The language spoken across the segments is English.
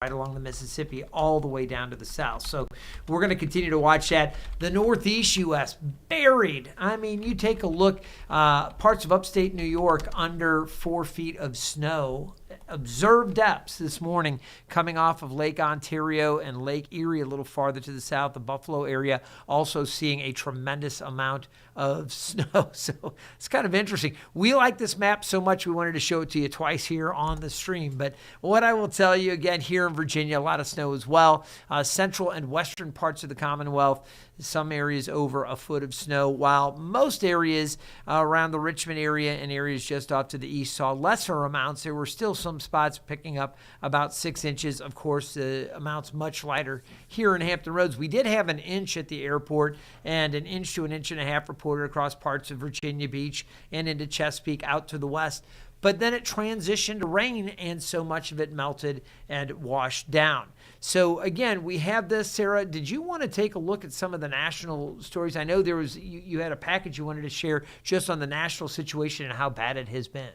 right along the Mississippi all the way down to the south. So we're going to continue to watch that. The Northeast U.S. buried. I mean, you take a look, parts of upstate New York under 4 feet of snow. Observed depths this morning coming off of Lake Ontario and Lake Erie a little farther to the south. The Buffalo area also seeing a tremendous amount of snow. So it's kind of interesting. We like this map so much we wanted to show it to you twice here on the stream. But what I will tell you again, here in Virginia, a lot of snow as well. Central and western parts of the Commonwealth, some areas over a foot of snow, while most areas around the Richmond area and areas just off to the east saw lesser amounts. There were still some spots picking up about 6 inches. Of course, the amounts much lighter here in Hampton Roads. We did have an inch at the airport and an inch to an inch and a half reported across parts of Virginia Beach and into Chesapeake out to the west. But then it transitioned to rain, and so much of it melted and washed down. So again, we have this. Sarah, did you want to take a look at some of the national stories? I know there was you had a package you wanted to share just on the national situation and how bad it has been.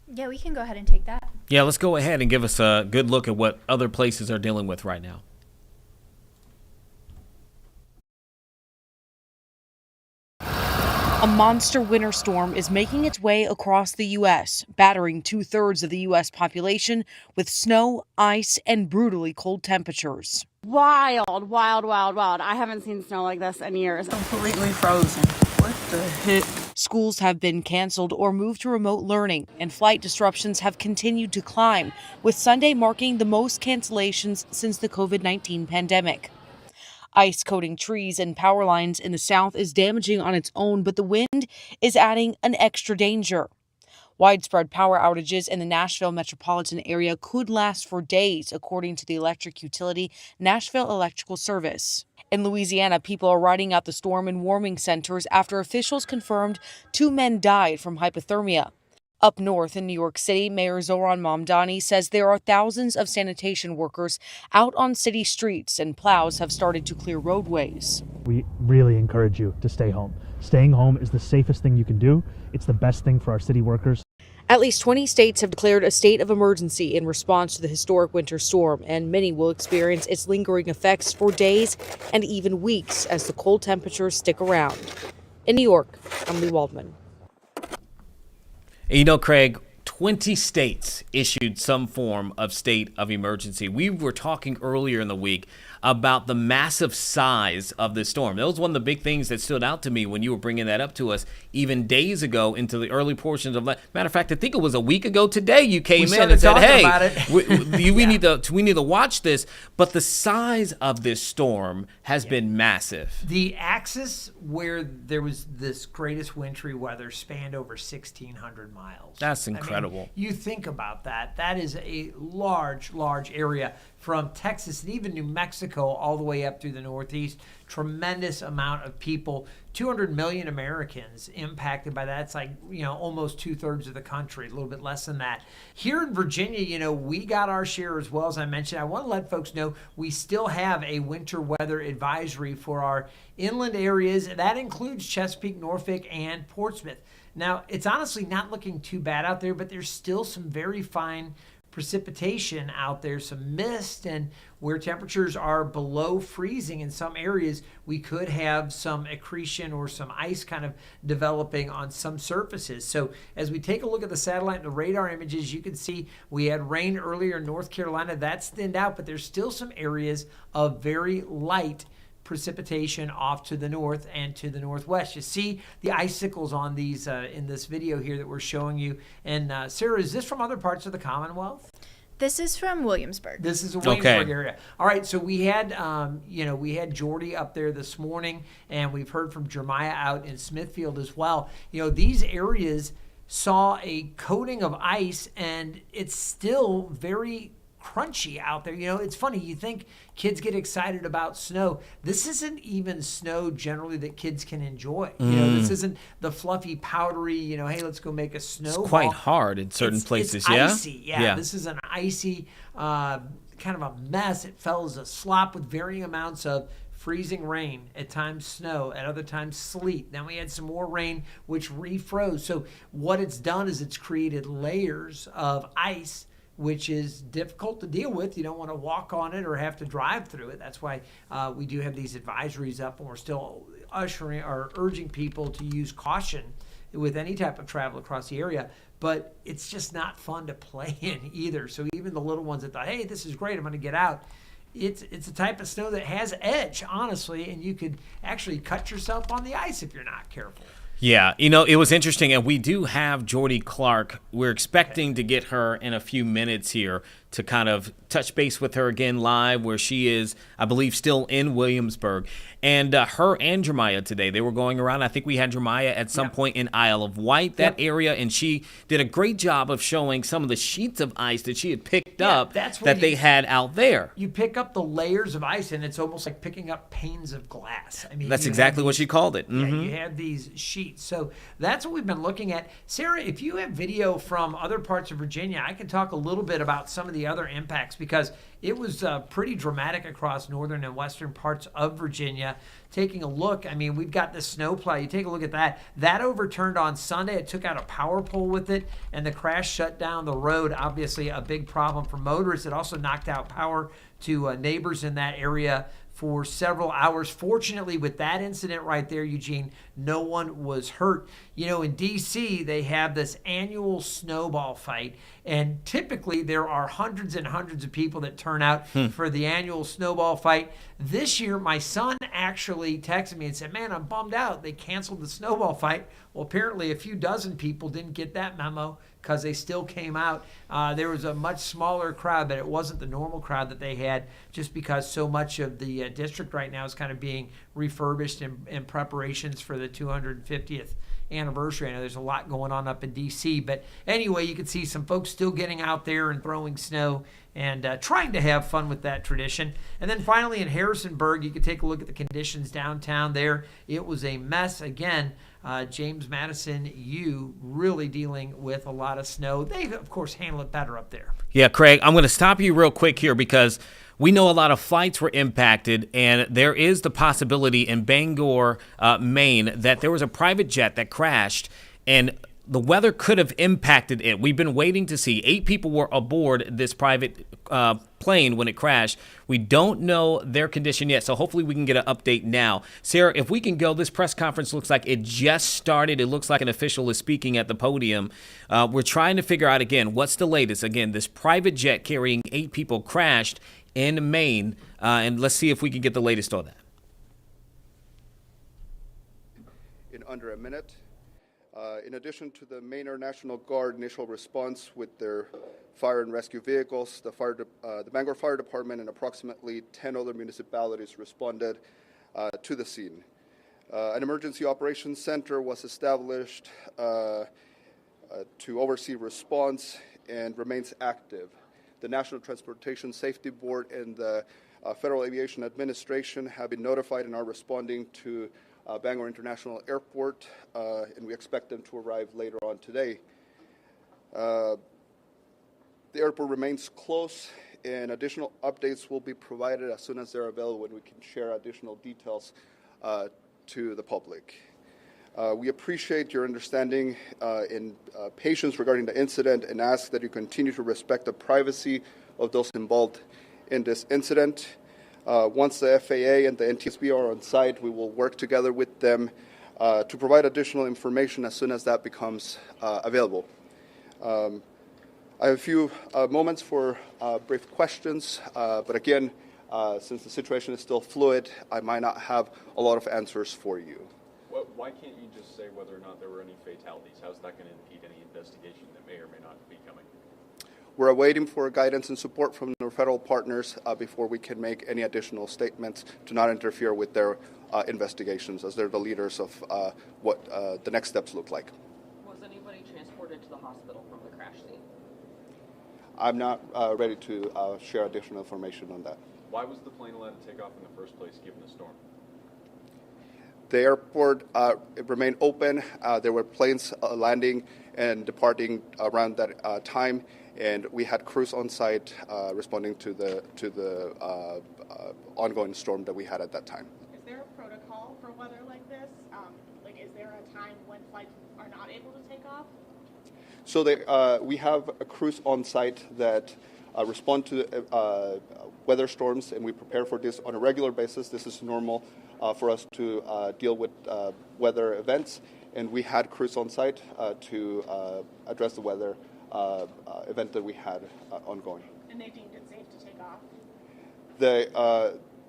Yeah, we can go ahead and take that. Yeah, let's go ahead and give us a good look at what other places are dealing with right now. A monster winter storm is making its way across the U.S., battering 2/3 of the U.S. population with snow, ice, and brutally cold temperatures. Wild, wild, wild, wild. I haven't seen snow like this in years. Completely frozen. What the heck? Schools have been canceled or moved to remote learning, and flight disruptions have continued to climb, with Sunday marking the most cancellations since the COVID-19 pandemic. Ice coating trees and power lines in the south is damaging on its own, but the wind is adding an extra danger. Widespread power outages in the Nashville metropolitan area could last for days, according to the electric utility Nashville Electrical Service. In Louisiana, people are riding out the storm in warming centers after officials confirmed 2 men died from hypothermia. Up north in New York City, Mayor Zohran Mamdani says there are thousands of sanitation workers out on city streets, and plows have started to clear roadways. We really encourage you to stay home. Staying home is the safest thing you can do. It's the best thing for our city workers. At least 20 states have declared a state of emergency in response to the historic winter storm, and many will experience its lingering effects for days and even weeks as the cold temperatures stick around. In New York, I'm Lee Waldman. And you know, Craig, 20 states issued some form of state of emergency. We were talking earlier in the week about the massive size of this storm. That was one of the big things that stood out to me when you were bringing that up to us even days ago into the early portions of that. Matter of fact, I think it was a week ago today you came in and said, hey, we need to watch this. But the size of this storm has been massive. The axis where there was this greatest wintry weather spanned over 1,600 miles. That's incredible. I mean, you think about that. That is a large, large area from Texas and even New Mexico all the way up through the Northeast. Tremendous amount of people. 200 million Americans impacted by that. It's like, almost 2/3 of the country, a little bit less than that. Here in Virginia, we got our share as well. As I mentioned, I want to let folks know we still have a winter weather advisory for our inland areas. That includes Chesapeake, Norfolk, and Portsmouth. Now, it's honestly not looking too bad out there, but there's still some very fine precipitation out there, some mist, and where temperatures are below freezing in some areas, we could have some accretion or some ice kind of developing on some surfaces. So as we take a look at the satellite and the radar images, you can see we had rain earlier in North Carolina. That's thinned out, but there's still some areas of very light precipitation off to the north and to the northwest. You see the icicles on these in this video here that we're showing you. And Sarah, is this from other parts of the Commonwealth? This is from Williamsburg. This is a Williamsburg area. All right, so we had, we had Jordy up there this morning, and we've heard from Jeremiah out in Smithfield as well. These areas saw a coating of ice, and it's still very crunchy out there. It's funny. You think kids get excited about snow. This isn't even snow generally that kids can enjoy. This isn't the fluffy, powdery, hey, let's go make a snowball. It's quite hard in certain places, it's icy. Yeah. This is an icy kind of a mess. It fell as a slop with varying amounts of freezing rain, at times snow, at other times sleet. Then we had some more rain, which refroze. So what it's done is it's created layers of ice which is difficult to deal with. You don't want to walk on it or have to drive through it. That's why we do have these advisories up, and we're still urging people to use caution with any type of travel across the area. But it's just not fun to play in either. So even the little ones that thought, hey, this is great, I'm going to get out. It's a type of snow that has edge, honestly, and you could actually cut yourself on the ice if you're not careful. Yeah, it was interesting, and we do have Jordy Clark. We're expecting to get her in a few minutes here to kind of touch base with her again live, where she is, I believe, still in Williamsburg. And her and Jeremiah today, they were going around. I think we had Jeremiah at some point in Isle of Wight, that area, and she did a great job of showing some of the sheets of ice that she had picked up that they had out there. You pick up the layers of ice, and it's almost like picking up panes of glass. I mean, that's exactly what she called it. Yeah, you have these sheets. So that's what we've been looking at. Sarah, if you have video from other parts of Virginia, I can talk a little bit about some of the other impacts, because it was pretty dramatic across northern and western parts of Virginia. Taking a look, I mean, we've got the snowplow. You take a look at that. That overturned on Sunday. It took out a power pole with it, and the crash shut down the road. Obviously, a big problem for motorists. It also knocked out power to neighbors in that area for several hours. Fortunately, with that incident right there, Eugene, no one was hurt. In D.C., they have this annual snowball fight, and typically there are hundreds and hundreds of people that turn out for the annual snowball fight. This year, my son actually texted me and said, man, I'm bummed out. They canceled the snowball fight. Well, apparently a few dozen people didn't get that memo because they still came out. There was a much smaller crowd, but it wasn't the normal crowd that they had, just because so much of the district right now is kind of being refurbished in preparations for the 250th anniversary. I know there's a lot going on up in D.C., but anyway, you can see some folks still getting out there and throwing snow and trying to have fun with that tradition. And then finally in Harrisonburg, you can take a look at the conditions downtown there. It was a mess. Again, James Madison U really dealing with a lot of snow. They, of course, handle it better up there. Yeah, Craig, I'm going to stop you real quick here, because we know a lot of flights were impacted, and there is the possibility in Bangor, Maine, that there was a private jet that crashed, and the weather could have impacted it. We've been waiting to see. 8 people were aboard this private plane when it crashed. We don't know their condition yet, so hopefully we can get an update now. Sarah, if we can go, this press conference looks like it just started. It looks like an official is speaking at the podium. We're trying to figure out, again, what's the latest. Again, this private jet carrying 8 people crashed in Maine, and let's see if we can get the latest on that. In under a minute. In addition to the Maine Air National Guard initial response with their fire and rescue vehicles, the Bangor Fire Department and approximately 10 other municipalities responded to the scene. An emergency operations center was established to oversee response and remains active. The National Transportation Safety Board and the Federal Aviation Administration have been notified and are responding to Bangor International Airport, and we expect them to arrive later on today. The airport remains closed, and additional updates will be provided as soon as they're available, and we can share additional details to the public. We appreciate your understanding and patience regarding the incident, and ask that you continue to respect the privacy of those involved in this incident. Once the FAA and the NTSB are on site, we will work together with them to provide additional information as soon as that becomes available. I have a few moments for brief questions, but again, since the situation is still fluid, I might not have a lot of answers for you. Why can't you just say whether or not there were any fatalities? How's that going to impede any investigation that may or may not be coming? We're waiting for guidance and support from our federal partners before we can make any additional statements to not interfere with their investigations, as they're the leaders of what the next steps look like. Was anybody transported to the hospital from the crash scene? I'm not ready to share additional information on that. Why was the plane allowed to take off in the first place given the storm? The airport remained open. There were planes landing and departing around that time, and we had crews on site responding to the ongoing storm that we had at that time. Is there a protocol for weather like this? Is there a time when flights are not able to take off? So we have a crews on site that respond to weather storms, and we prepare for this on a regular basis. This is normal for us to deal with weather events, and we had crews on site to address the weather event that we had ongoing. And they deemed it safe to take off?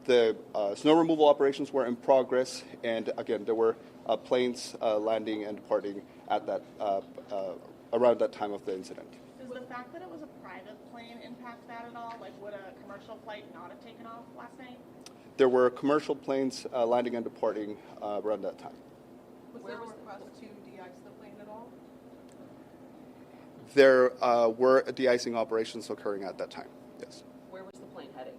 The snow removal operations were in progress, and again, there were planes landing and departing at that around that time of the incident. Does the fact that it was a private plane impact that at all? Like, would a commercial flight not have taken off last night? There were commercial planes landing and departing around that time. Was there a request to de-ice the plane at all? There were de-icing operations occurring at that time, yes. Where was the plane heading?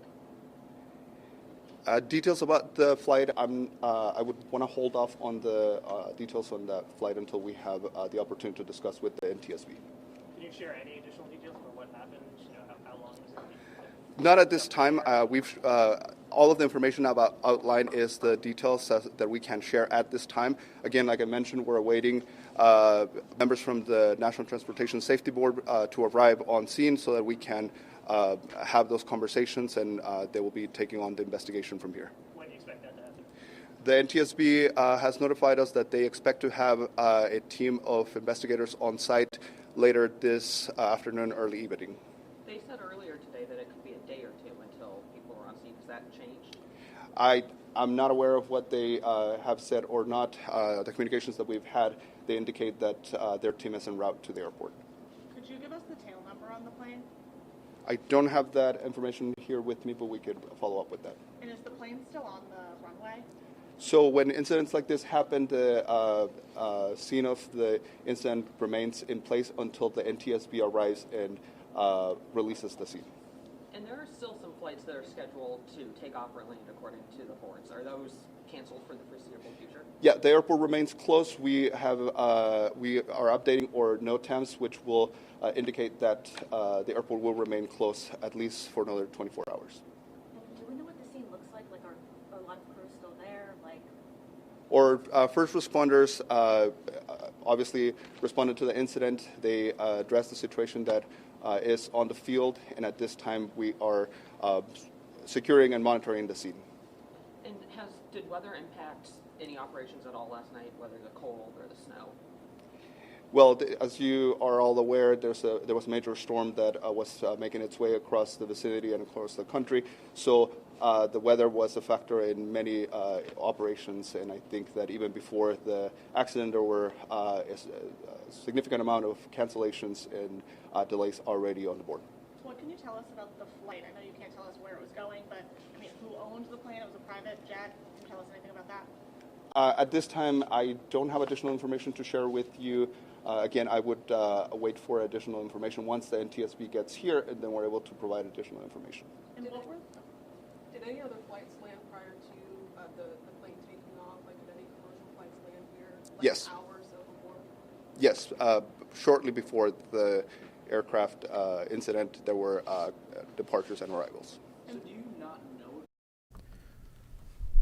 Details about the flight, I would want to hold off on the details on that flight until we have the opportunity to discuss with the NTSB. Can you share any additional details about what happened? You know, how long was it? Not at this time. All of the information about outline is the details that we can share at this time. Again, like I mentioned, we're awaiting members from the National Transportation Safety Board to arrive on scene so that we can have those conversations, and they will be taking on the investigation from here. When do you expect that to happen? The NTSB has notified us that they expect to have a team of investigators on site later this afternoon, early evening. They said earlier today that it could be a day or two until people are on scene. Has that changed? I'm not aware of what they have said or not. The communications that we've had, they indicate that their team is en route to the airport. Could you give us the tail number on the plane? I don't have that information here with me, but we could follow up with that. And is the plane still on the runway? So when incidents like this happen, the scene of the incident remains in place until the NTSB arrives and releases the scene. And there are still some flights that are scheduled to take off or land according to the boards. Are those canceled for the foreseeable future? Yeah, the airport remains closed. We are updating our NOTAMs, which will indicate that the airport will remain closed at least for another 24 hours. Do we know what the scene looks like? Like, are a lot of crews still there? Like, Our first responders obviously responded to the incident. They addressed the situation that is on the field, and at this time we are securing and monitoring the scene. And did weather impact any operations at all last night, whether the cold or the snow? Well, as you are all aware, there was a major storm that was making its way across the vicinity and across the country. So the weather was a factor in many operations, and I think that even before the accident, there were a significant amount of cancellations and delays already on the board. what can you tell us about the flight? I know you can't tell us where it was going, but I mean, who owned the plane? It was a private jet. Can you tell us anything about that? At this time, I don't have additional information to share with you. Again, I would wait for additional information once the NTSB gets here, and then we're able to provide additional information. And what were Did any other flights land prior to the plane taking off? Like, did any commercial flights land here? Like Yes. An hour or so before? Yes, shortly before the aircraft incident, there were departures and arrivals. So do you not know?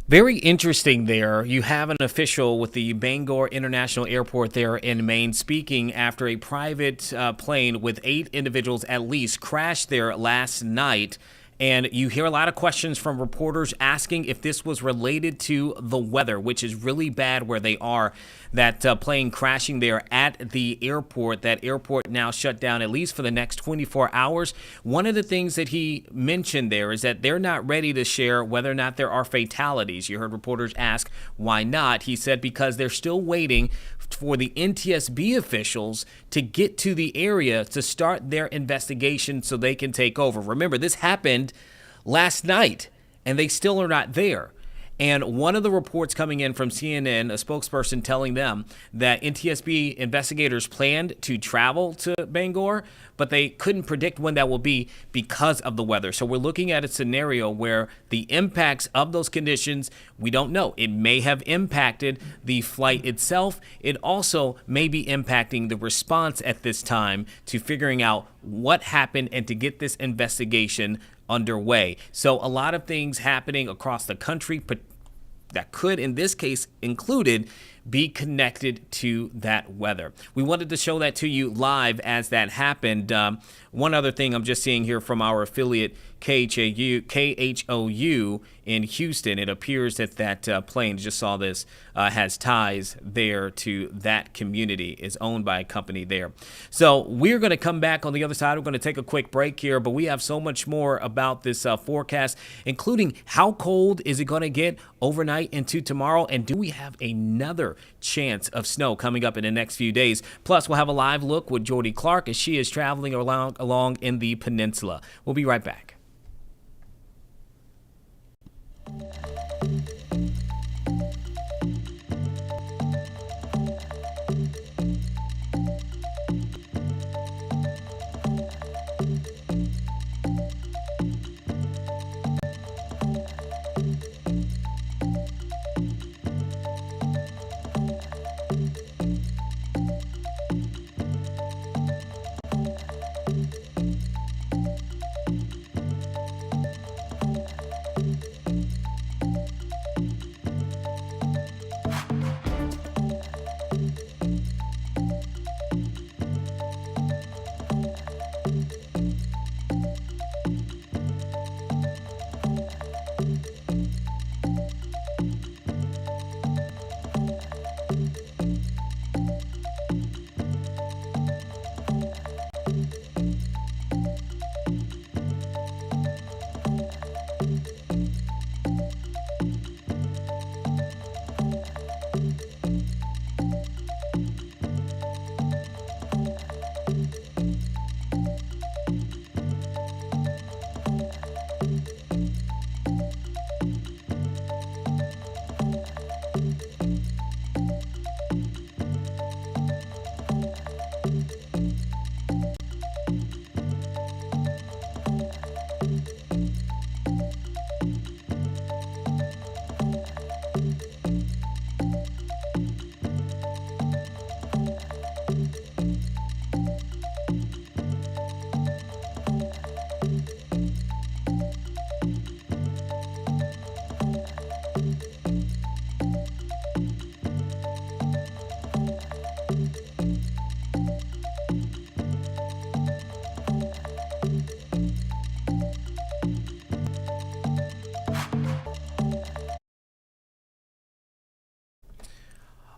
Very interesting there. You have an official with the Bangor International Airport there in Maine speaking after a private plane with 8 individuals at least crashed there last night. And you hear a lot of questions from reporters asking if this was related to the weather, which is really bad where they are. That plane crashing there at the airport, that airport now shut down at least for the next 24 hours. One of the things that he mentioned there is that they're not ready to share whether or not there are fatalities. You heard reporters ask why not. He said because they're still waiting for the NTSB officials to get to the area to start their investigation so they can take over. Remember, this happened last night, and they still are not there. And one of the reports coming in from CNN, a spokesperson telling them that NTSB investigators planned to travel to Bangor, but they couldn't predict when that will be because of the weather. So we're looking at a scenario where the impacts of those conditions, we don't know. It may have impacted the flight itself. It also may be impacting the response at this time to figuring out what happened and to get this investigation underway. So a lot of things happening across the country, but that could, in this case included, be connected to that weather. We wanted to show that to you live as that happened. One other thing I'm just seeing here from our affiliate KHOU in Houston, it appears that that plane, just saw this, has ties there to that community, is owned by a company there. So we're going to come back on the other side. We're going to take a quick break here, but we have so much more about this forecast, including how cold is it going to get overnight into tomorrow, and do we have another chance of snow coming up in the next few days. Plus, we'll have a live look with Jordy Clark as she is traveling along in the peninsula. We'll be right back.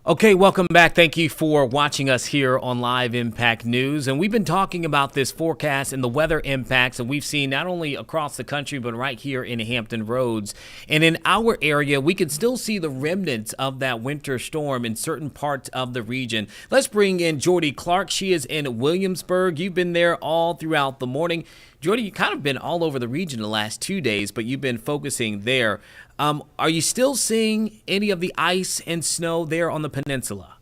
Okay, welcome back. Thank you for watching us here on Live Impact News. And we've been talking about this forecast and the weather impacts that we've seen not only across the country, but right here in Hampton Roads. And in our area, we can still see the remnants of that winter storm in certain parts of the region. Let's bring in Jordy Clark. She is in Williamsburg. You've been there all throughout the morning. Jordy, you've kind of been all over the region the last 2 days, but you've been focusing there. Are you still seeing any of the ice and snow there on the peninsula?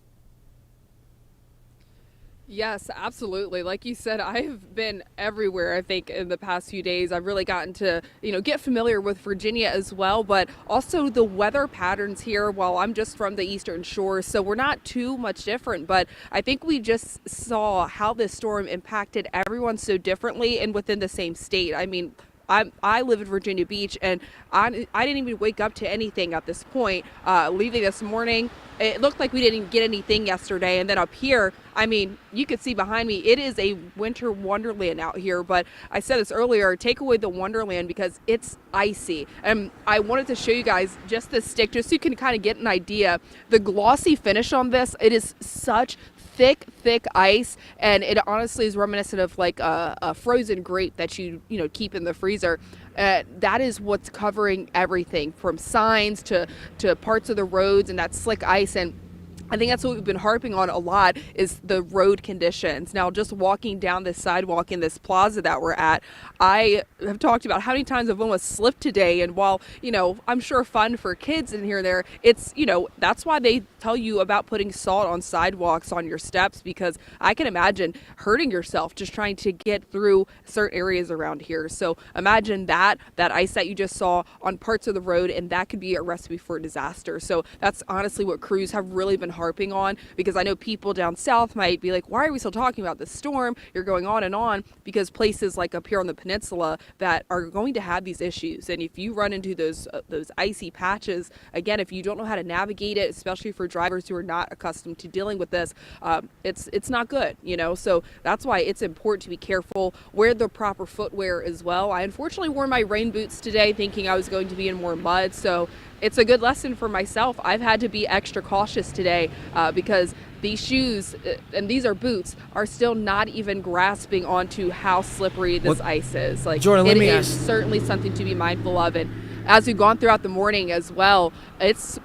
Yes, absolutely. Like you said, I've been everywhere, I think, in the past few days. I've really gotten to, get familiar with Virginia as well, but also the weather patterns here. While I'm just from the Eastern Shore, so we're not too much different, but I think we just saw how this storm impacted everyone so differently and within the same state. I mean, I live in Virginia Beach, and I didn't even wake up to anything at this point. Leaving this morning, it looked like we didn't get anything yesterday. And then up here, I mean, you could see behind me, it is a winter wonderland out here. But I said this earlier, take away the wonderland because it's icy. And I wanted to show you guys just this stick, just so you can kind of get an idea. The glossy finish on this, it is such thick ice, and it honestly is reminiscent of like a frozen grape that you keep in the freezer. That is what's covering everything from signs to parts of the roads and that slick ice. And I think that's what we've been harping on a lot is the road conditions. Now, just walking down this sidewalk in this plaza that we're at, I have talked about how many times I've almost slipped today. And while, I'm sure fun for kids in here and there, it's, that's why they tell you about putting salt on sidewalks on your steps, because I can imagine hurting yourself just trying to get through certain areas around here. So imagine that ice that you just saw on parts of the road, and that could be a recipe for disaster. So that's honestly what crews have really been harping on, because I know people down south might be like, why are we still talking about this storm? You're going on, because places like up here on the peninsula that are going to have these issues. And if you run into those icy patches, again, if you don't know how to navigate it, especially for drivers who are not accustomed to dealing with this, it's not good, so that's why it's important to be careful, wear the proper footwear as well. I unfortunately wore my rain boots today thinking I was going to be in more mud, so it's a good lesson for myself. I've had to be extra cautious today because these shoes, and these are boots, are still not even grasping onto how slippery this ice is. Like, Jordan, let me it is ask. certainly something to be mindful of. And as we've gone throughout the morning as well, it's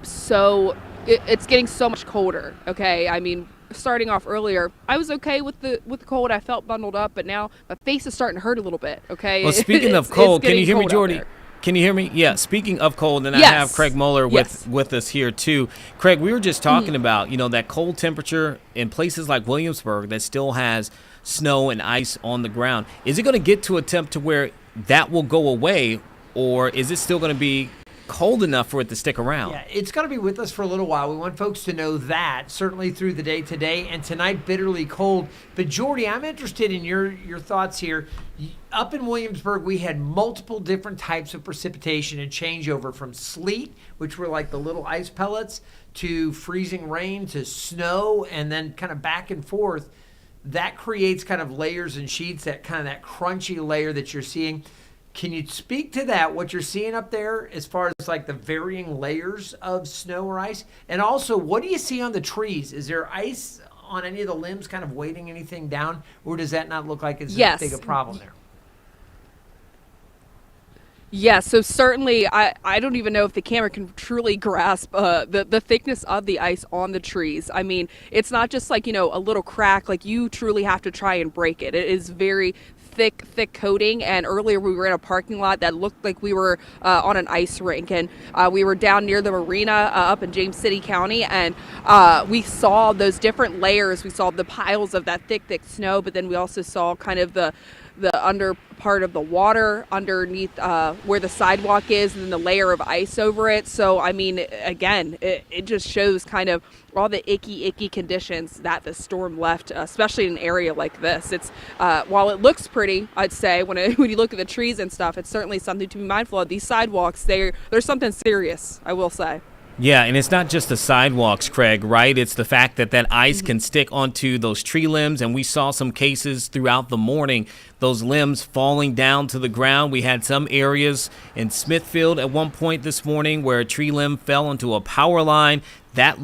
getting so much colder. Okay, I mean, starting off earlier, I was okay with the cold. I felt bundled up, but now my face is starting to hurt a little bit. Okay. Well, speaking of cold, can you hear me, Jordy? Can you hear me? Yeah. Speaking of cold, and I have Craig Moeller with us here too. Craig, we were just talking about that cold temperature in places like Williamsburg that still has snow and ice on the ground. Is it going to get to a temp to where that will go away, or is it still going to be cold enough for it to stick around? Yeah, it's going to be with us for a little while. We want folks to know that, certainly through the day today and tonight, bitterly cold. But Jordy, I'm interested in your thoughts here. Up in Williamsburg, we had multiple different types of precipitation and changeover, from sleet, which were like the little ice pellets, to freezing rain, to snow, and then kind of back and forth. That creates kind of layers and sheets, that crunchy layer that you're seeing. Can you speak to that, what you're seeing up there as far as like the varying layers of snow or ice? And also, what do you see on the trees? Is there ice on any of the limbs kind of weighting anything down, or does that not look like it's as big a problem there? Yeah, so certainly I don't even know if the camera can truly grasp the thickness of the ice on the trees. I mean, it's not just like, a little crack. Like, you truly have to try and break it. It is very thick coating. And earlier we were in a parking lot that looked like we were on an ice rink, and we were down near the marina up in James City County, and we saw those different layers. We saw the piles of that thick snow, but then we also saw kind of the under part of the water underneath where the sidewalk is, and then the layer of ice over it. So, I mean, again, it just shows kind of all the icky conditions that the storm left, especially in an area like this. It's while it looks pretty, I'd say, when you look at the trees and stuff, it's certainly something to be mindful of. These sidewalks, there's something serious, I will say. Yeah, and it's not just the sidewalks, Craig, right? It's the fact that ice can stick onto those tree limbs, and we saw some cases throughout the morning, those limbs falling down to the ground. We had some areas in Smithfield at one point this morning where a tree limb fell onto a power line. That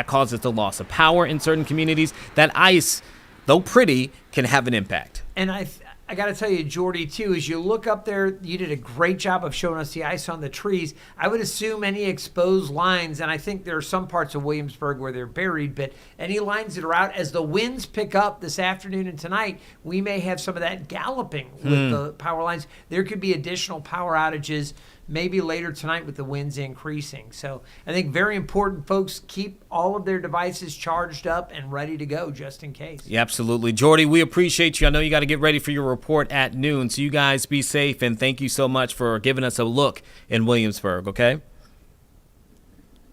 causes the loss of power in certain communities. That ice, though pretty, can have an impact. And I got to tell you, Jordy, too, as you look up there, you did a great job of showing us the ice on the trees. I would assume any exposed lines, and I think there are some parts of Williamsburg where they're buried, but any lines that are out, as the winds pick up this afternoon and tonight, we may have some of that galloping with the power lines. There could be additional power outages maybe later tonight with the winds increasing. So I think very important, folks, keep all of their devices charged up and ready to go just in case. Yeah, absolutely. Jordy, we appreciate you. I know you got to get ready for your report at noon, so you guys be safe, and thank you so much for giving us a look in Williamsburg, okay?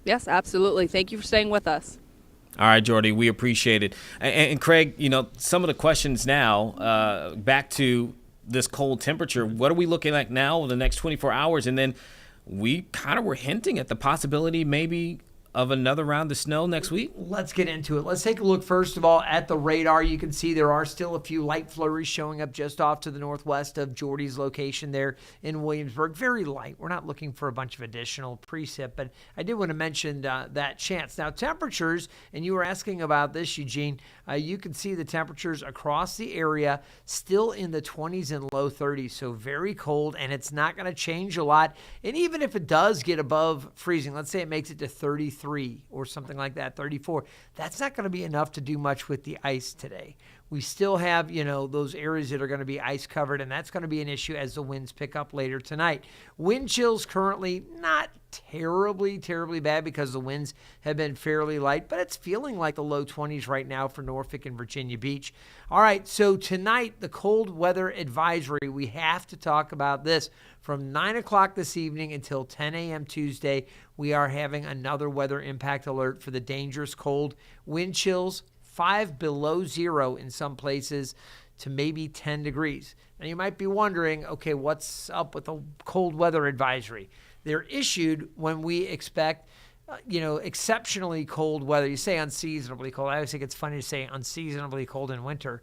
Yes, absolutely. Thank you for staying with us. All right, Jordy, we appreciate it. And Craig, some of the questions now, back to this cold temperature, what are we looking like now in the next 24 hours? And then we kind of were hinting at the possibility maybe of another round of snow next week? Let's get into it. Let's take a look, first of all, at the radar. You can see there are still a few light flurries showing up just off to the northwest of Jordy's location there in Williamsburg. Very light. We're not looking for a bunch of additional precip, but I did want to mention that chance. Now, temperatures, and you were asking about this, Eugene, you can see the temperatures across the area still in the 20s and low 30s, so very cold, and it's not going to change a lot. And even if it does get above freezing, let's say it makes it to 33 or something like that, 34, that's not going to be enough to do much with the ice today. We still have, those areas that are going to be ice covered, and that's going to be an issue as the winds pick up later tonight. Wind chills currently not terribly bad because the winds have been fairly light, but it's feeling like the low 20s right now for Norfolk and Virginia Beach. All right, so tonight, the cold weather advisory, we have to talk about this. From 9 o'clock this evening until 10 a.m. Tuesday, we are having another weather impact alert for the dangerous cold. Wind chills 5 below zero in some places to maybe 10 degrees. Now you might be wondering, okay, what's up with the cold weather advisory? They're issued when we expect, exceptionally cold weather. You say unseasonably cold. I always think it's funny to say unseasonably cold in winter.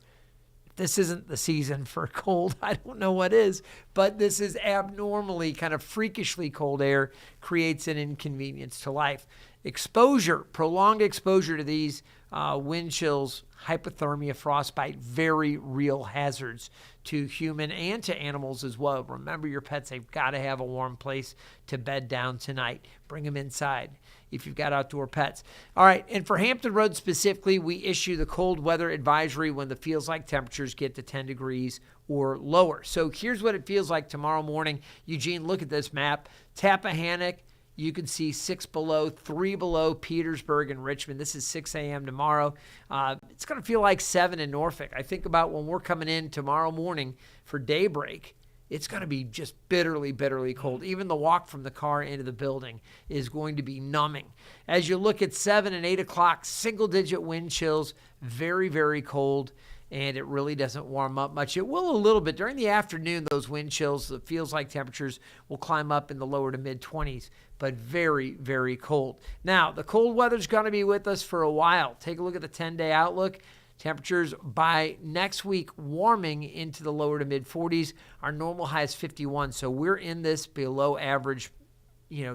If this isn't the season for cold, I don't know what is. But this is abnormally, kind of freakishly cold air, creates an inconvenience to life. Exposure, prolonged exposure to these wind chills, hypothermia, frostbite, very real hazards to human and to animals as well. Remember your pets, they've got to have a warm place to bed down tonight. Bring them inside if you've got outdoor pets. All right, and for Hampton Roads specifically, we issue the cold weather advisory when the feels-like temperatures get to 10 degrees or lower. So here's what it feels like tomorrow morning. Eugene, look at this map. Tappahannock, you can see 6 below, 3 below Petersburg and Richmond. This is 6 a.m. tomorrow. It's going to feel like 7 in Norfolk. I think about when we're coming in tomorrow morning for daybreak, it's going to be just bitterly cold. Even the walk from the car into the building is going to be numbing. As you look at 7 and 8 o'clock, single-digit wind chills, very cold. And it really doesn't warm up much. It will a little bit. During the afternoon, those wind chills, it feels like temperatures will climb up in the lower to mid-20s, but very cold. Now, the cold weather's going to be with us for a while. Take a look at the 10-day outlook. Temperatures by next week warming into the lower to mid-40s. Our normal high is 51, so we're in this below average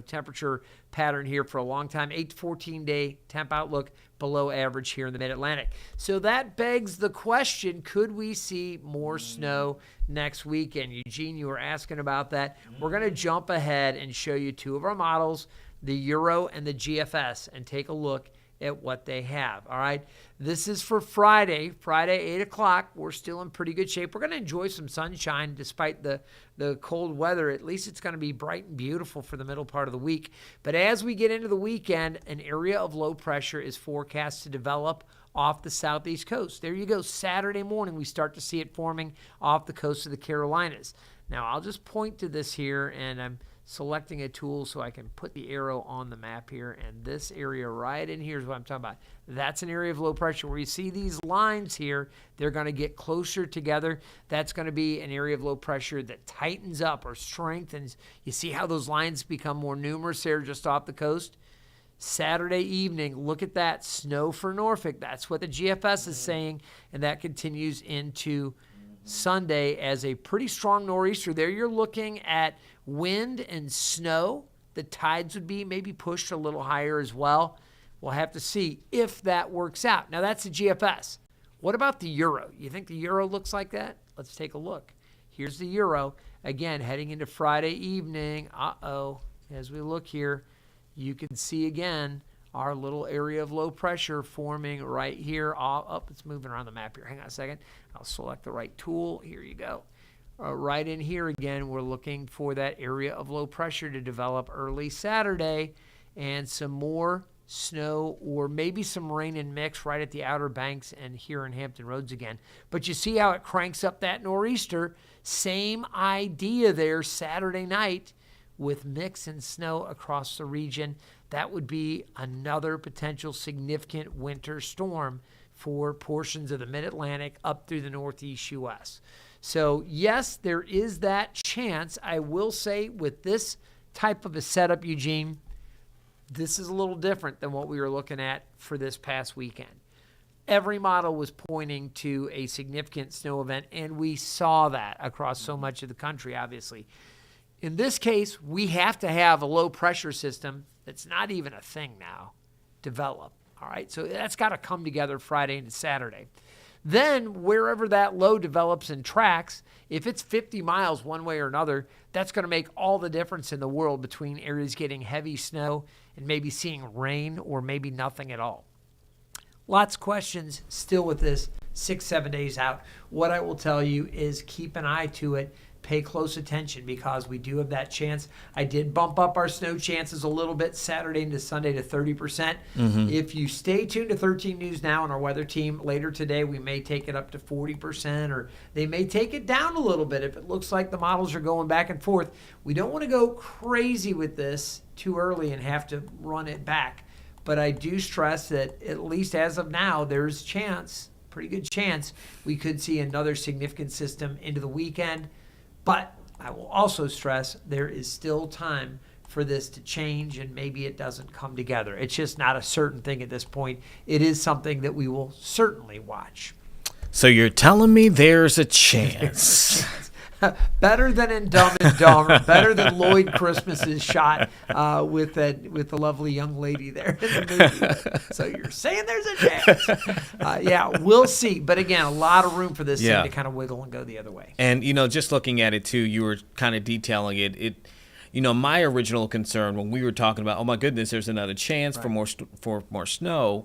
temperature pattern here for a long time. 8 to 14-day temp outlook below average here in the Mid-Atlantic. So that begs the question, could we see more snow next weekend? Eugene, you were asking about that. We're going to jump ahead and show you two of our models, the Euro and the GFS, and take a look at what they have. All right. This is for Friday, 8 o'clock. We're still in pretty good shape. We're going to enjoy some sunshine despite the cold weather. At least it's going to be bright and beautiful for the middle part of the week. But as we get into the weekend, an area of low pressure is forecast to develop off the southeast coast. There you go. Saturday morning, we start to see it forming off the coast of the Carolinas. Now, I'll just point to this here, and I'm selecting a tool so I can put the arrow on the map here, and this area right in here is what I'm talking about. That's an area of low pressure where you see these lines here. They're going to get closer together. That's going to be an area of low pressure that tightens up or strengthens. You see how those lines become more numerous there just off the coast? Saturday evening, look at that. Snow for Norfolk. That's what the GFS is saying, and that continues into Sunday as a pretty strong nor'easter. There you're looking at wind and snow. The tides would be maybe pushed a little higher as well. We'll have to see if that works out. Now, that's the GFS. What about the Euro? You think the Euro looks like that? Let's take a look. Here's the Euro. Again, heading into Friday evening. As we look here, you can see again our little area of low pressure forming right here. It's moving around the map here. Hang on a second. I'll select the right tool. Here you go. Right in here again, we're looking for that area of low pressure to develop early Saturday, and some more snow or maybe some rain and mix right at the Outer Banks and here in Hampton Roads again. But you see how it cranks up that nor'easter. Same idea there Saturday night with mix and snow across the region. That would be another potential significant winter storm for portions of the Mid-Atlantic up through the Northeast U.S. So, yes, there is that chance. I will say with this type of a setup, Eugene, this is a little different than what we were looking at for this past weekend. Every model was pointing to a significant snow event, and we saw that across so much of the country, obviously. In this case, we have to have a low-pressure system that's not even a thing now develop. All right, so that's got to come together Friday into Saturday. Then wherever that low develops and tracks, if it's 50 miles one way or another, that's going to make all the difference in the world between areas getting heavy snow and maybe seeing rain or maybe nothing at all. Lots of questions still with this 6-7 days out. What I will tell you is keep an eye to it. Pay close attention because we do have that chance. I did bump up our snow chances a little bit Saturday into Sunday to 30%. If you stay tuned to 13 News Now and our weather team later today, we may take it up to 40%, or they may take it down a little bit if it looks like the models are going back and forth. We don't want to go crazy with this too early and have to run it back. But I do stress that at least as of now, there's chance, pretty good chance, we could see another significant system into the weekend. But I will also stress there is still time for this to change, and maybe it doesn't come together. It's just not a certain thing at this point. It is something that we will certainly watch. So you're telling me there's a chance. Better than in Dumb and Dumber, better than Lloyd Christmas's shot with the lovely young lady there in the movie. So you're saying there's a chance. Yeah, we'll see. But again, a lot of room for this thing to kind of wiggle and go the other way. And, just looking at it, too, you were kind of detailing it. My original concern when we were talking about, oh, my goodness, there's another chance for more snow,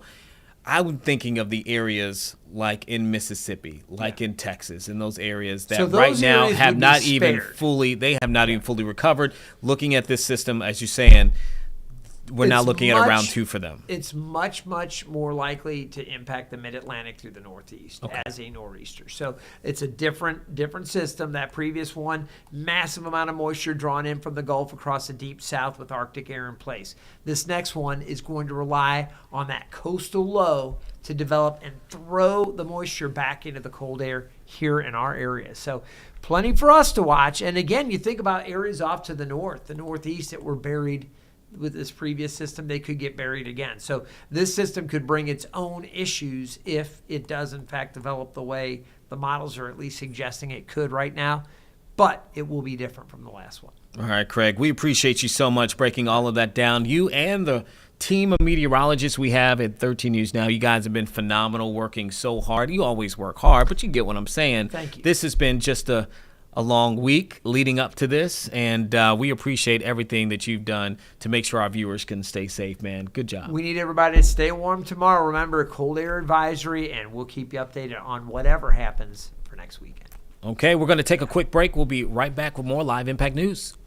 I was thinking of the areas like in Mississippi, like in Texas, in those areas that right now have not even fully recovered. Looking at this system, as you're saying, we're now looking at a round 2 for them. It's much, much more likely to impact the mid-Atlantic through the Northeast as a nor'easter. So it's a different system. That previous one, massive amount of moisture drawn in from the Gulf across the deep south with Arctic air in place. This next one is going to rely on that coastal low to develop and throw the moisture back into the cold air here in our area. So plenty for us to watch. And again, you think about areas off to the north, the Northeast that were buried with this previous system, they could get buried again. So this system could bring its own issues if it does in fact develop the way the models are at least suggesting it could right now, but it will be different from the last one. All right, Craig, we appreciate you so much breaking all of that down. You and the team of meteorologists we have at 13 News Now, you guys have been phenomenal, working so hard. You always work hard, but you get what I'm saying. Thank you. This has been just a long week leading up to this, and we appreciate everything that you've done to make sure our viewers can stay safe, man. Good job. We need everybody to stay warm tomorrow. Remember, cold air advisory, and we'll keep you updated on whatever happens for next weekend. Okay, we're going to take a quick break. We'll be right back with more Live Impact News.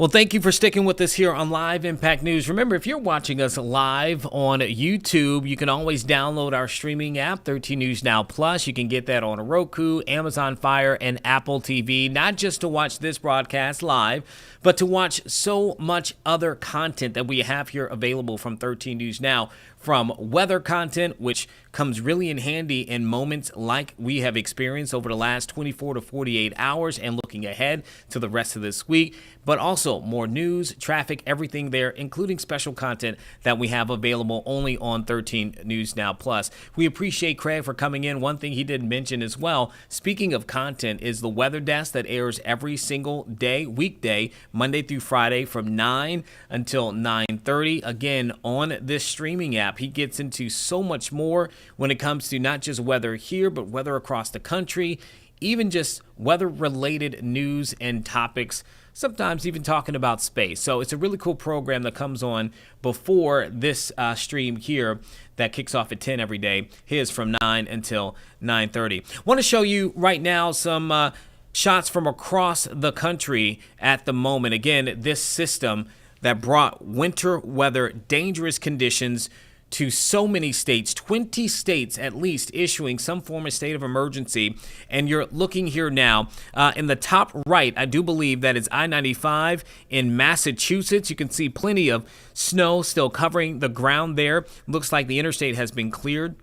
Well, thank you for sticking with us here on Live Impact News. Remember, if you're watching us live on YouTube, you can always download our streaming app, 13 News Now Plus. You can get that on Roku, Amazon Fire, and Apple TV, not just to watch this broadcast live, but to watch so much other content that we have here available from 13 News Now. From weather content, which comes really in handy in moments like we have experienced over the last 24 to 48 hours and looking ahead to the rest of this week, but also more news, traffic, everything there, including special content that we have available only on 13 News Now Plus. We appreciate Craig for coming in. One thing he did mention as well, speaking of content, is the weather desk that airs every single day, weekday, Monday through Friday from 9 until 9:30. Again, on this streaming app, he gets into so much more when it comes to not just weather here, but weather across the country, even just weather-related news and topics, sometimes even talking about space. So it's a really cool program that comes on before this stream here that kicks off at 10 every day. His from 9 until 9:30. Want to show you right now some shots from across the country at the moment. Again, this system that brought winter weather, dangerous conditions to so many states, 20 states at least, issuing some form of state of emergency. And you're looking here now in the top right, I do believe that is I-95 in Massachusetts. You can see plenty of snow still covering the ground there. Looks like the interstate has been cleared.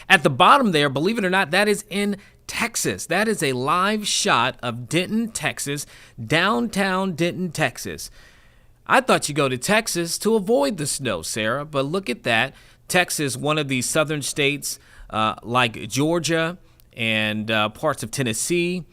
At the bottom there, believe it or not, that is in Texas. That is a live shot of Denton, Texas, downtown Denton, Texas. I thought you go to Texas to avoid the snow, Sarah, but look at that. Texas, one of these southern states like Georgia and parts of Tennessee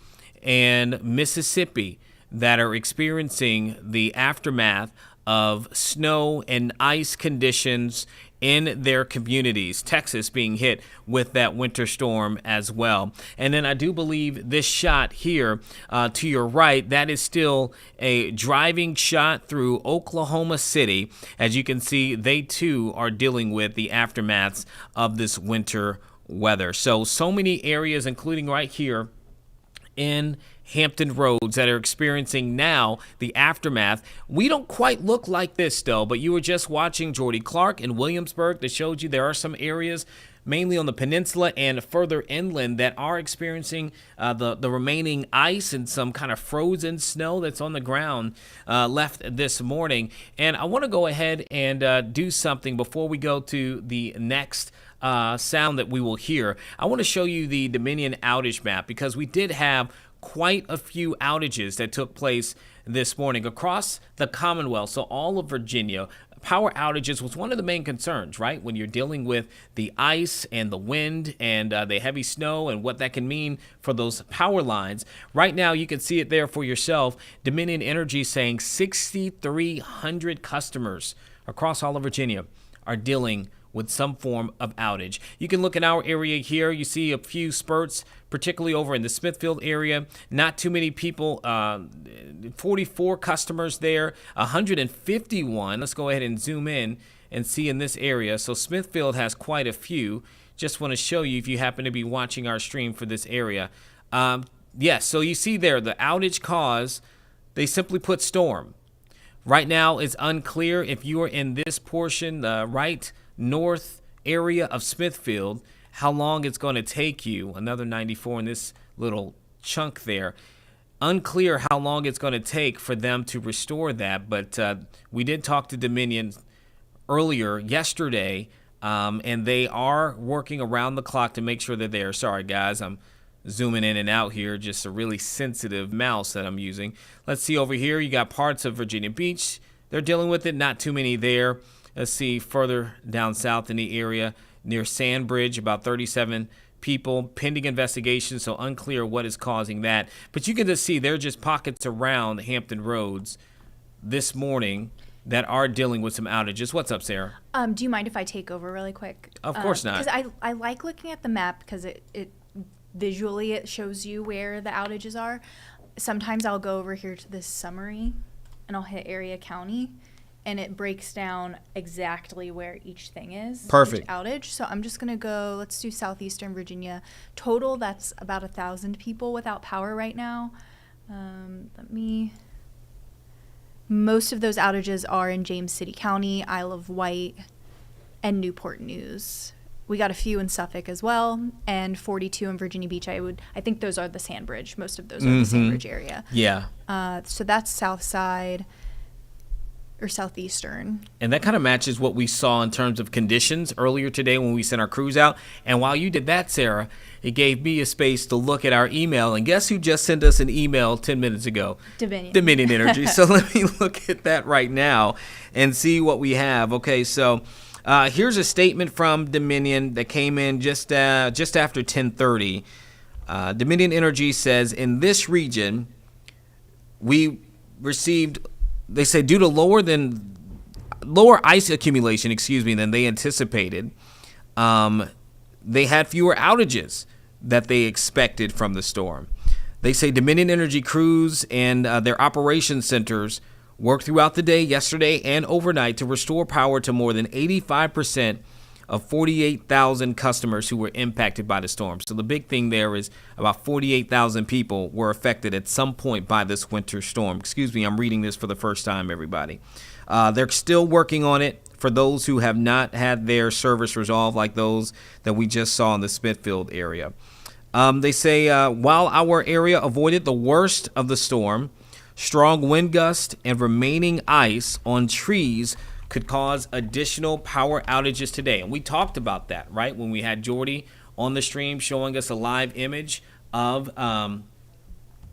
and Mississippi that are experiencing the aftermath of snow and ice conditions in their communities. Texas being hit with that winter storm as well. And then I do believe this shot here to your right, that is still a driving shot through Oklahoma City. As you can see, they too are dealing with the aftermaths of this winter weather. So many areas, including right here in Hampton Roads, that are experiencing now the aftermath. We don't quite look like this, though, but you were just watching Jordy Clark in Williamsburg that showed you there are some areas, mainly on the peninsula and further inland, that are experiencing the remaining ice and some kind of frozen snow that's on the ground left this morning. And I want to go ahead and do something before we go to the next sound that we will hear. I want to show you the Dominion outage map because we did have quite a few outages that took place this morning across the Commonwealth. So all of Virginia, power outages was one of the main concerns, right? When you're dealing with the ice and the wind and the heavy snow and what that can mean for those power lines. Right now, you can see it there for yourself. Dominion Energy saying 6,300 customers across all of Virginia are dealing with some form of outage. You can look in our area here. You see a few spurts, particularly over in the Smithfield area. Not too many people, 44 customers there, 151. Let's go ahead and zoom in and see in this area. So Smithfield has quite a few. Just want to show you if you happen to be watching our stream for this area. Yes, so you see there the outage cause, they simply put storm. Right now it's unclear if you are in this portion, the right north area of Smithfield, how long it's going to take you. Another 94 in this little chunk there. Unclear how long it's going to take for them to restore that, but we did talk to Dominion earlier yesterday, and they are working around the clock to make sure they're there. Sorry, guys, I'm zooming in and out here, just a really sensitive mouse that I'm using. Let's see over here. You got parts of Virginia Beach. They're dealing with it. Not too many there. Let's see further down south in the area near Sandbridge, about 37 people, pending investigation, so unclear what is causing that. But you can just see there are just pockets around Hampton Roads this morning that are dealing with some outages. What's up, Sarah? Do you mind if I take over really quick? Of course not. Because I like looking at the map because it visually it shows you where the outages are. Sometimes I'll go over here to this summary and I'll hit area county, and it breaks down exactly where each thing is. Perfect. Each outage. So I'm just going to go, let's do southeastern Virginia. Total, that's about 1,000 people without power right now. Let me Most of those outages are in James City County, Isle of Wight, and Newport News. We got a few in Suffolk as well, and 42 in Virginia Beach. I think those are the Sandbridge. Most of those are the Sandbridge area. Yeah. So that's south side or southeastern. And that kind of matches what we saw in terms of conditions earlier today when we sent our crews out. And while you did that, Sarah, it gave me a space to look at our email. And guess who just sent us an email 10 minutes ago? Dominion Energy. So let me look at that right now and see what we have. Okay, so here's a statement from Dominion that came in just after 10:30. Dominion Energy says, in this region, we received, they say, due to lower ice accumulation, than they anticipated, they had fewer outages that they expected from the storm. They say Dominion Energy crews and their operations centers worked throughout the day yesterday and overnight to restore power to more than 85% of 48,000 customers who were impacted by the storm. So the big thing there is about 48,000 people were affected at some point by this winter storm. I'm reading this for the first time, everybody. They're still working on it for those who have not had their service resolved, like those that we just saw in the Smithfield area. They say while our area avoided the worst of the storm, strong wind gusts and remaining ice on trees could cause additional power outages today. And we talked about that, right? When we had Jordy on the stream showing us a live image of,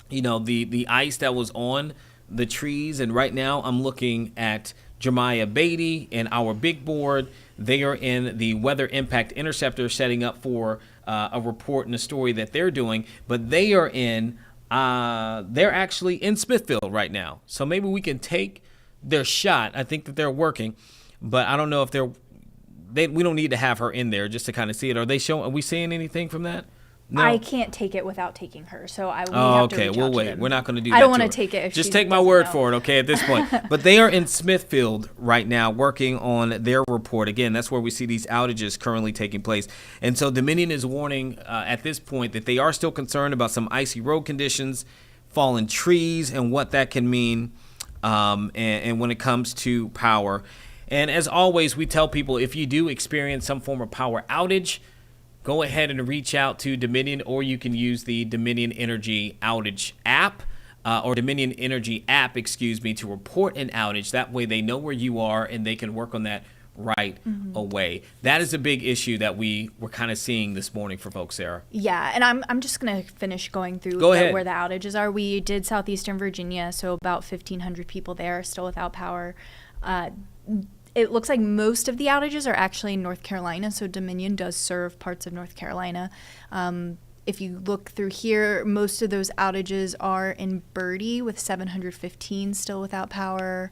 the ice that was on the trees. And right now I'm looking at Jeremiah Beatty and our big board. They are in the Weather Impact Interceptor setting up for a report and a story that they're doing. But they are they're actually in Smithfield right now. So maybe we can take their shot. I think that they're working, but I don't know if we don't need to have her in there just to kind of see it. Are we seeing anything from that? No. I can't take it without taking her, so we have to okay, reach we'll out to wait. them. We're not going to do that. I don't want to take it if just she take my doesn't word know. for it, okay, at this point. But they are in Smithfield right now working on their report. Again, that's where we see these outages currently taking place. And so Dominion is warning at this point that they are still concerned about some icy road conditions, fallen trees, and what that can mean and when it comes to power. And as always, we tell people if you do experience some form of power outage, go ahead and reach out to Dominion, or you can use the Dominion Energy outage app or Dominion Energy app, to report an outage. That way they know where you are and they can work on that right away. That is a big issue that we were kind of seeing this morning for folks, Sarah. Yeah, and I'm just going to finish going through where the outages are. We did southeastern Virginia, so about 1,500 people there are still without power. It looks like most of the outages are actually in North Carolina, so Dominion does serve parts of North Carolina. If you look through here, most of those outages are in Bertie with 715 still without power.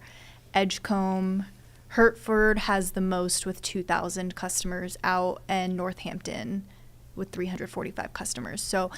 Edgecombe, Hertford has the most with 2,000 customers out, and Northampton with 345 customers. So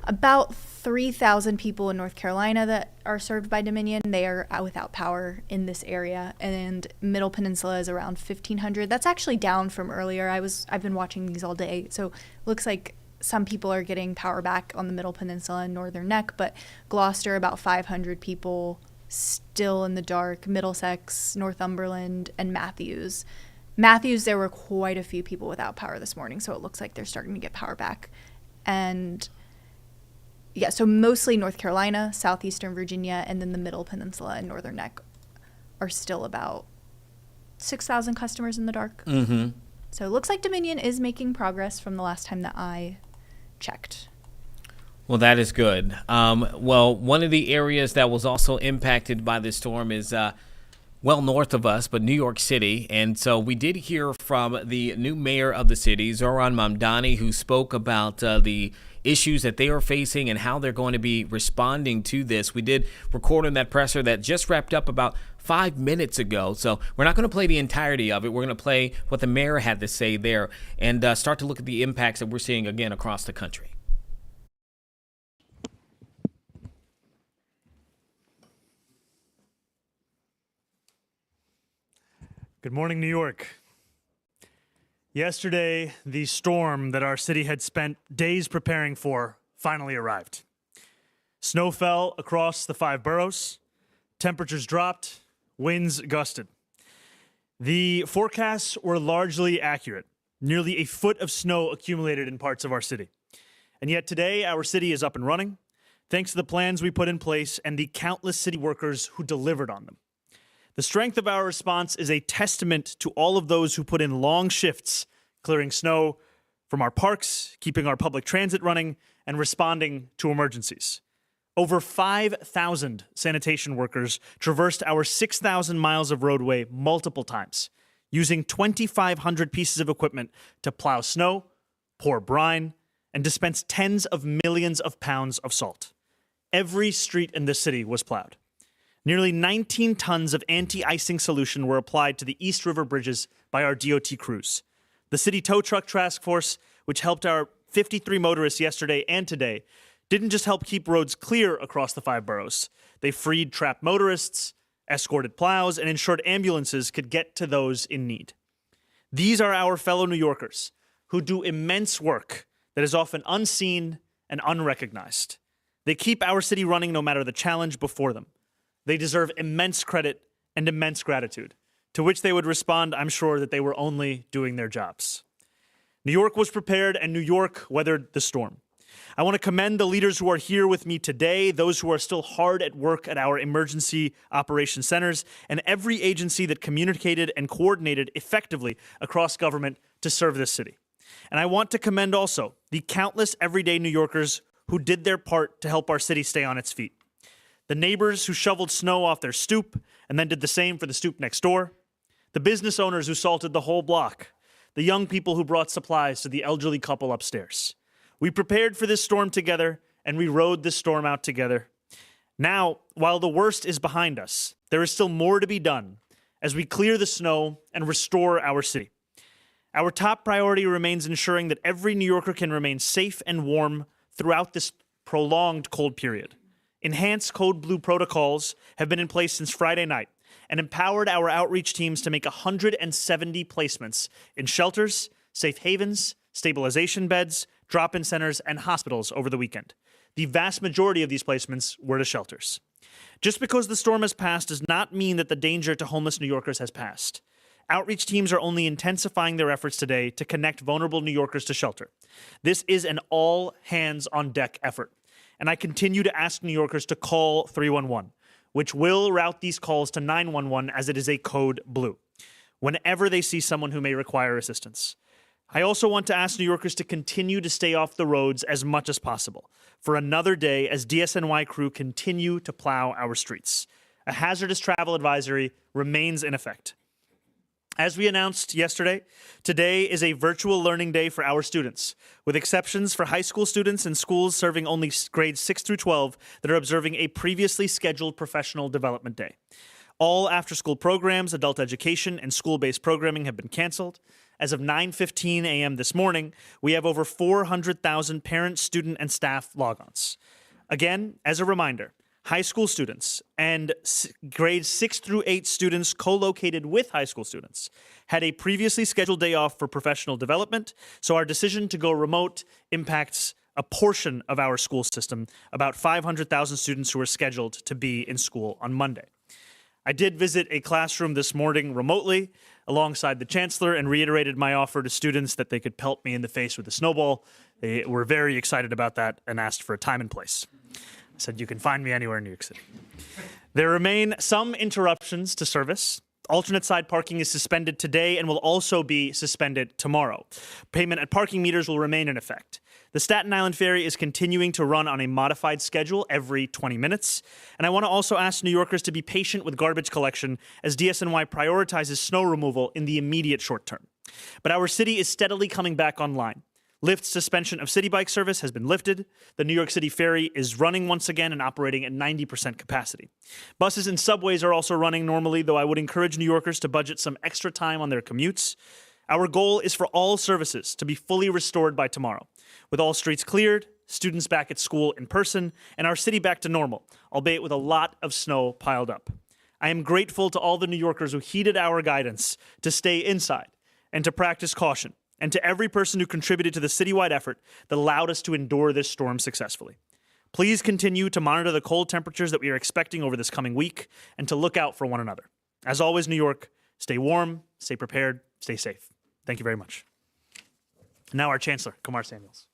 about 3,000 people in North Carolina that are served by Dominion, they are without power in this area. And Middle Peninsula is around 1,500. That's actually down from earlier. I've been watching these all day. So it looks like some people are getting power back on the Middle Peninsula and Northern Neck, but Gloucester, about 500 people still in the dark. Middlesex, Northumberland, and Matthews, there were quite a few people without power this morning, so it looks like they're starting to get power back. And yeah, so mostly North Carolina, southeastern Virginia, and then the Middle Peninsula and Northern Neck are still about 6,000 customers in the dark. So it looks like Dominion is making progress from the last time that I checked. Well, that is good. One of the areas that was also impacted by this storm is north of us, but New York City. And so we did hear from the new mayor of the city, Zohran Mamdani, who spoke about the issues that they are facing and how they're going to be responding to this. We did record on that presser that just wrapped up about 5 minutes ago. So we're not going to play the entirety of it. We're going to play what the mayor had to say there and start to look at the impacts that we're seeing again across the country. Good morning, New York. Yesterday, the storm that our city had spent days preparing for finally arrived. Snow fell across the 5 boroughs, temperatures dropped, winds gusted. The forecasts were largely accurate. Nearly a foot of snow accumulated in parts of our city. And yet today, our city is up and running, thanks to the plans we put in place and the countless city workers who delivered on them. The strength of our response is a testament to all of those who put in long shifts, clearing snow from our parks, keeping our public transit running, and responding to emergencies. Over 5,000 sanitation workers traversed our 6,000 miles of roadway multiple times, using 2,500 pieces of equipment to plow snow, pour brine, and dispense tens of millions of pounds of salt. Every street in the city was plowed. Nearly 19 tons of anti-icing solution were applied to the East River bridges by our DOT crews. The City Tow Truck Task Force, which helped our 53 motorists yesterday and today, didn't just help keep roads clear across the 5 boroughs. They freed trapped motorists, escorted plows, and ensured ambulances could get to those in need. These are our fellow New Yorkers who do immense work that is often unseen and unrecognized. They keep our city running no matter the challenge before them. They deserve immense credit and immense gratitude, to which they would respond, I'm sure, that they were only doing their jobs. New York was prepared, and New York weathered the storm. I want to commend the leaders who are here with me today, those who are still hard at work at our emergency operations centers, and every agency that communicated and coordinated effectively across government to serve this city. And I want to commend also the countless everyday New Yorkers who did their part to help our city stay on its feet. The neighbors who shoveled snow off their stoop and then did the same for the stoop next door. The business owners who salted the whole block. The young people who brought supplies to the elderly couple upstairs. We prepared for this storm together, and we rode this storm out together. Now, while the worst is behind us, there is still more to be done as we clear the snow and restore our city. Our top priority remains ensuring that every New Yorker can remain safe and warm throughout this prolonged cold period. Enhanced Code Blue protocols have been in place since Friday night and empowered our outreach teams to make 170 placements in shelters, safe havens, stabilization beds, drop-in centers, and hospitals over the weekend. The vast majority of these placements were to shelters. Just because the storm has passed does not mean that the danger to homeless New Yorkers has passed. Outreach teams are only intensifying their efforts today to connect vulnerable New Yorkers to shelter. This is an all-hands-on-deck effort, and I continue to ask New Yorkers to call 311, which will route these calls to 911 as it is a code blue, whenever they see someone who may require assistance. I also want to ask New Yorkers to continue to stay off the roads as much as possible for another day as DSNY crew continue to plow our streets. A hazardous travel advisory remains in effect. As we announced yesterday, today is a virtual learning day for our students, with exceptions for high school students and schools serving only grades 6 through 12 that are observing a previously scheduled professional development day. All after-school programs, adult education, and school-based programming have been canceled. As of 9:15 a.m. this morning, we have over 400,000 parents, student, and staff logons. Again, as a reminder, high school students and grades 6 through 8 students co-located with high school students had a previously scheduled day off for professional development, so our decision to go remote impacts a portion of our school system, about 500,000 students who are scheduled to be in school on Monday. I did visit a classroom this morning remotely alongside the chancellor and reiterated my offer to students that they could pelt me in the face with a snowball. They were very excited about that and asked for a time and place. I said, you can find me anywhere in New York City. There remain some interruptions to service. Alternate side parking is suspended today and will also be suspended tomorrow. Payment at parking meters will remain in effect. The Staten Island Ferry is continuing to run on a modified schedule every 20 minutes. And I want to also ask New Yorkers to be patient with garbage collection as DSNY prioritizes snow removal in the immediate short term. But our city is steadily coming back online. Lyft's suspension of City Bike service has been lifted. The New York City Ferry is running once again and operating at 90% capacity. Buses and subways are also running normally, though I would encourage New Yorkers to budget some extra time on their commutes. Our goal is for all services to be fully restored by tomorrow, with all streets cleared, students back at school in person, and our city back to normal, albeit with a lot of snow piled up. I am grateful to all the New Yorkers who heeded our guidance to stay inside and to practice caution, and to every person who contributed to the citywide effort that allowed us to endure this storm successfully. Please continue to monitor the cold temperatures that we are expecting over this coming week and to look out for one another. As always, New York, stay warm, stay prepared, stay safe. Thank you very much. Now our Chancellor, Kumar Samuels.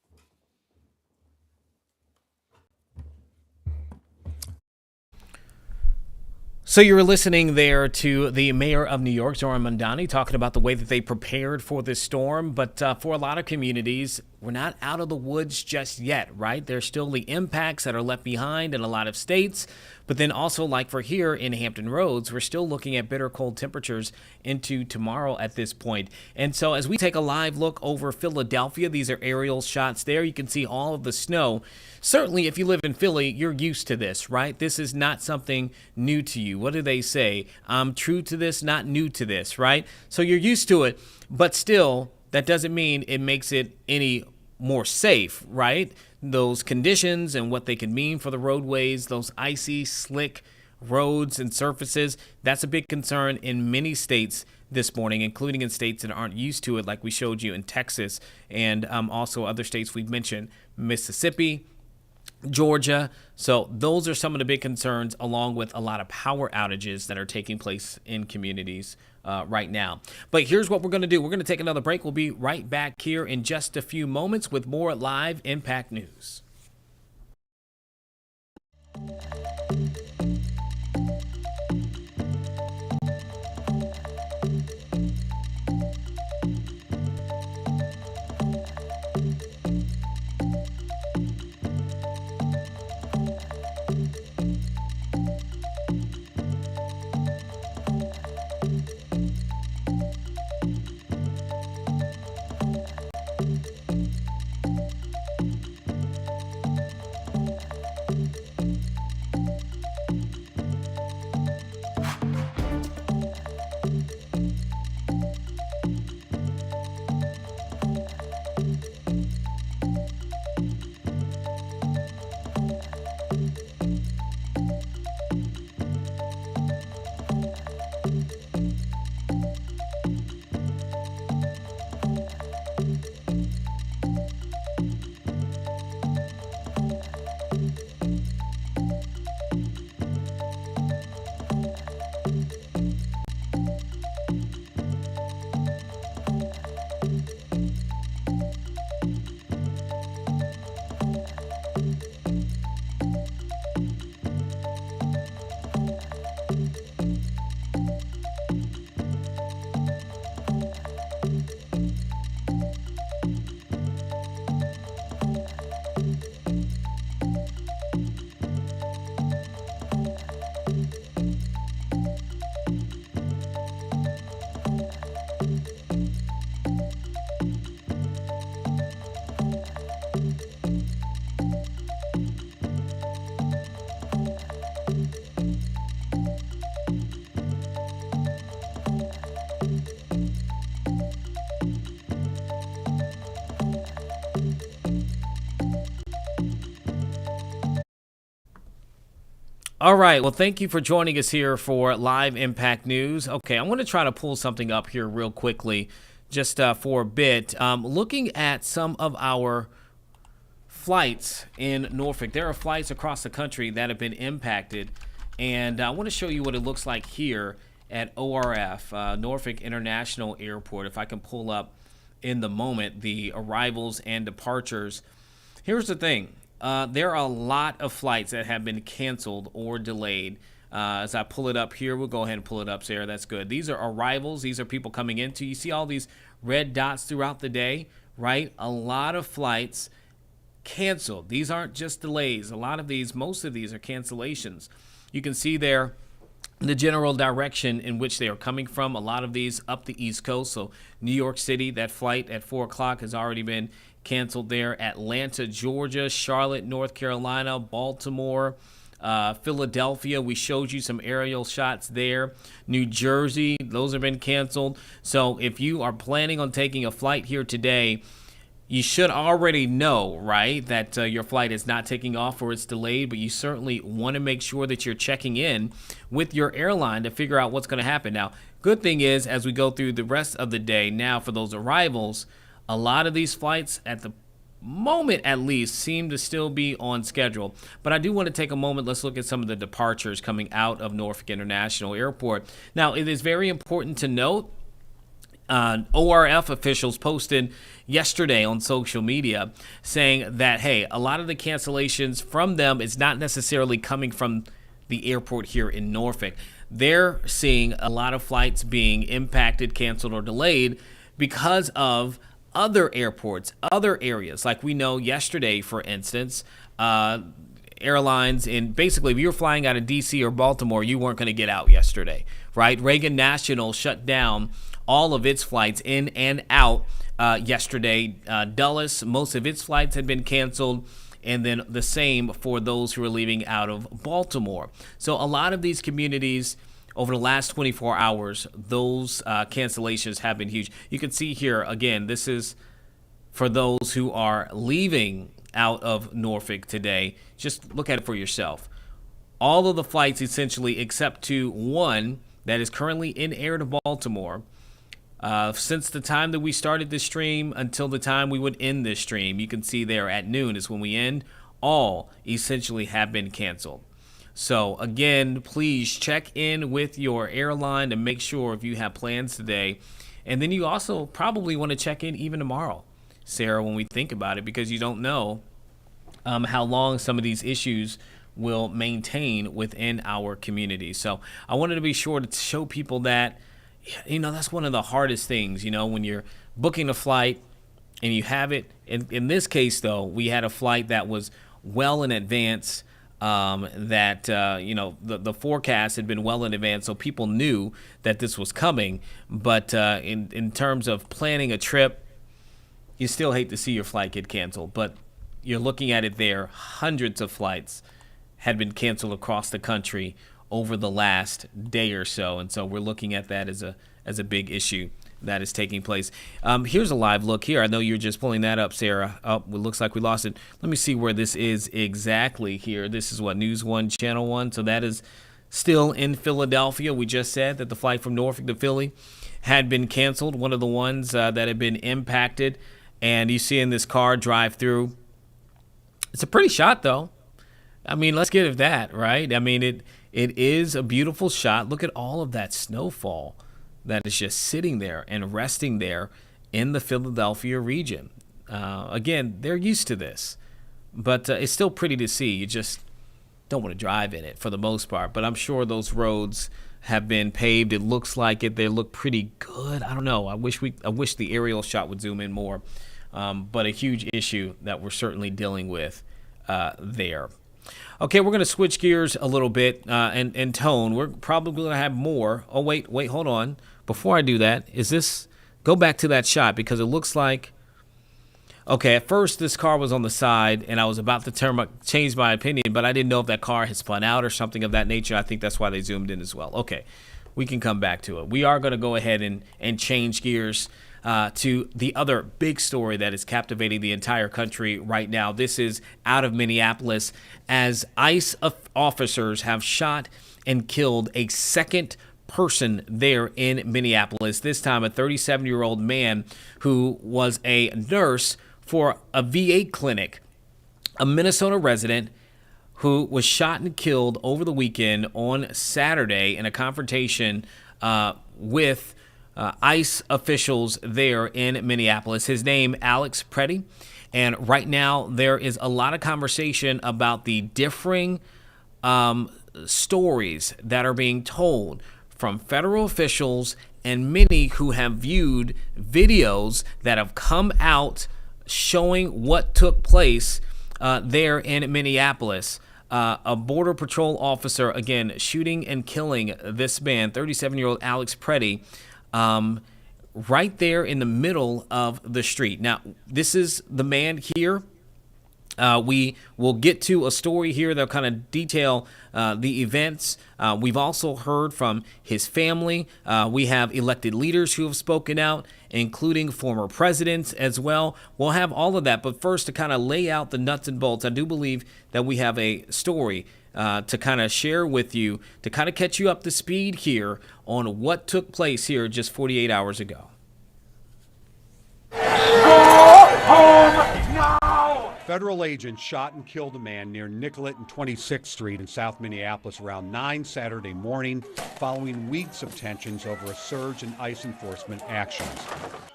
So you were listening there to the mayor of New York, Zohran Mamdani, talking about the way that they prepared for this storm. But for a lot of communities, we're not out of the woods just yet, right? There's still the impacts that are left behind in a lot of states. But then also, like for here in Hampton Roads, we're still looking at bitter cold temperatures into tomorrow at this point. And so as we take a live look over Philadelphia, these are aerial shots there. You can see all of the snow. Certainly, if you live in Philly, you're used to this, right? This is not something new to you. What do they say? I'm true to this, not new to this, right? So you're used to it, but still, that doesn't mean it makes it any more safe, right? Those conditions and what they can mean for the roadways, those icy, slick roads and surfaces, that's a big concern in many states this morning, including in states that aren't used to it, like we showed you in Texas and also other states we've mentioned, Mississippi, Georgia. So those are some of the big concerns, along with a lot of power outages that are taking place in communities right now. But here's what we're going to do. We're going to take another break. We'll be right back here in just a few moments with more Live Impact News. All right. Well, thank you for joining us here for Live Impact News. Okay, I want to try to pull something up here real quickly just for a bit. Looking at some of our flights in Norfolk. There are flights across the country that have been impacted, and I want to show you what it looks like here at ORF, Norfolk International Airport. If I can pull up in the moment the arrivals and departures. Here's the thing. There are a lot of flights that have been canceled or delayed. As I pull it up here, we'll go ahead and pull it up, Sarah. That's good. These are arrivals. These are people coming into. You see all these red dots throughout the day, right? A lot of flights canceled. These aren't just delays. A lot of these, most of these are cancellations. You can see there the general direction in which they are coming from. A lot of these up the East Coast. So New York City, that flight at 4 o'clock has already been canceled there. Atlanta, Georgia, Charlotte, North Carolina, Baltimore, Philadelphia. We showed you some aerial shots there. New Jersey, those have been canceled. So if you are planning on taking a flight here today, you should already know, right, that your flight is not taking off or it's delayed, but you certainly want to make sure that you're checking in with your airline to figure out what's going to happen. Now, good thing is, as we go through the rest of the day now for those arrivals, a lot of these flights at the moment at least, seem to still be on schedule. But I do want to take a moment. Let's look at some of the departures coming out of Norfolk International Airport. Now, it is very important to note, ORF officials posted yesterday on social media saying that, hey, a lot of the cancellations from them is not necessarily coming from the airport here in Norfolk. They're seeing a lot of flights being impacted, canceled, or delayed because of other airports, other areas. Like we know yesterday, for instance, airlines basically, if you were flying out of DC or Baltimore, you weren't going to get out yesterday, right? Reagan National shut down all of its flights in and out yesterday. Dulles, most of its flights had been canceled, and then the same for those who are leaving out of Baltimore. So a lot of these communities over the last 24 hours, those cancellations have been huge. You can see here, again, this is for those who are leaving out of Norfolk today. Just look at it for yourself. All of the flights, essentially, except to one that is currently in air to Baltimore, since the time that we started this stream until the time we would end this stream, you can see there at noon is when we end, all essentially have been canceled. So again, please check in with your airline to make sure if you have plans today. And then you also probably want to check in even tomorrow, Sarah, when we think about it, because you don't know how long some of these issues will maintain within our community. So I wanted to be sure to show people that, that's one of the hardest things, when you're booking a flight and you have it. In this case, though, we had a flight that was well in advance. The forecast had been well in advance, so people knew that this was coming. But in terms of planning a trip, you still hate to see your flight get canceled. But you're looking at it there, hundreds of flights had been canceled across the country over the last day or so. And so we're looking at that as a big issue that is taking place. Here's a live look here. I know you're just pulling that up, Sarah. Oh, it looks like we lost it. Let me see where this is exactly here. This is what, News 1, Channel 1. So that is still in Philadelphia. We just said that the flight from Norfolk to Philly had been canceled, one of the ones that had been impacted. And you see in this car drive through. It's a pretty shot, though. I mean, let's give it that, right? I mean, it is a beautiful shot. Look at all of that snowfall that is just sitting there and resting there in the Philadelphia region. Again, they're used to this, but it's still pretty to see. You just don't want to drive in it for the most part, but I'm sure those roads have been paved. It looks like it. They look pretty good. I don't know. I wish the aerial shot would zoom in more, but a huge issue that we're certainly dealing with there. Okay, we're going to switch gears a little bit and tone. We're probably going to have more. Oh, wait, hold on. Before I do that, go back to that shot, because it looks like, okay, at first this car was on the side and I was about to change my opinion, but I didn't know if that car had spun out or something of that nature. I think that's why they zoomed in as well. Okay, we can come back to it. We are going to go ahead and change gears to the other big story that is captivating the entire country right now. This is out of Minneapolis, as ICE officers have shot and killed a second person there in Minneapolis, this time a 37-year-old man who was a nurse for a VA clinic, a Minnesota resident who was shot and killed over the weekend on Saturday in a confrontation with ICE officials there in Minneapolis. His name, Alex Preddy. And right now there is a lot of conversation about the differing stories that are being told from federal officials and many who have viewed videos that have come out showing what took place there in Minneapolis. A Border Patrol officer, again, shooting and killing this man, 37-year-old Alex Preddy, right there in the middle of the street. Now, this is the man here. We will get to a story here that'll kind of detail the events. We've also heard from his family. We have elected leaders who have spoken out, including former presidents as well. We'll have all of that. But first, to kind of lay out the nuts and bolts, I do believe that we have a story to kind of share with you, to kind of catch you up to speed here on what took place here just 48 hours ago. Go home now! Federal agents shot and killed a man near Nicollet and 26th Street in South Minneapolis around 9 Saturday morning, following weeks of tensions over a surge in ICE enforcement actions.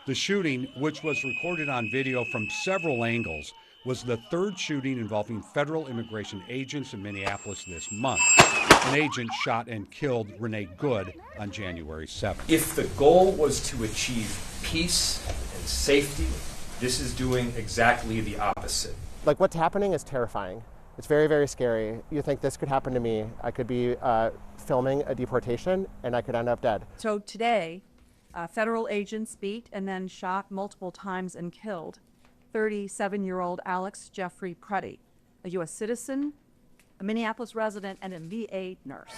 The shooting, which was recorded on video from several angles, was the third shooting involving federal immigration agents in Minneapolis this month. An agent shot and killed Renee Good on January 7th. If the goal was to achieve peace and safety, this is doing exactly the opposite. Like, what's happening is terrifying. It's very, very scary. You think this could happen to me. I could be filming a deportation and I could end up dead. So today, federal agents beat and then shot multiple times and killed 37-year-old Alex Jeffrey Preddy, a U.S. citizen, a Minneapolis resident, and a VA nurse.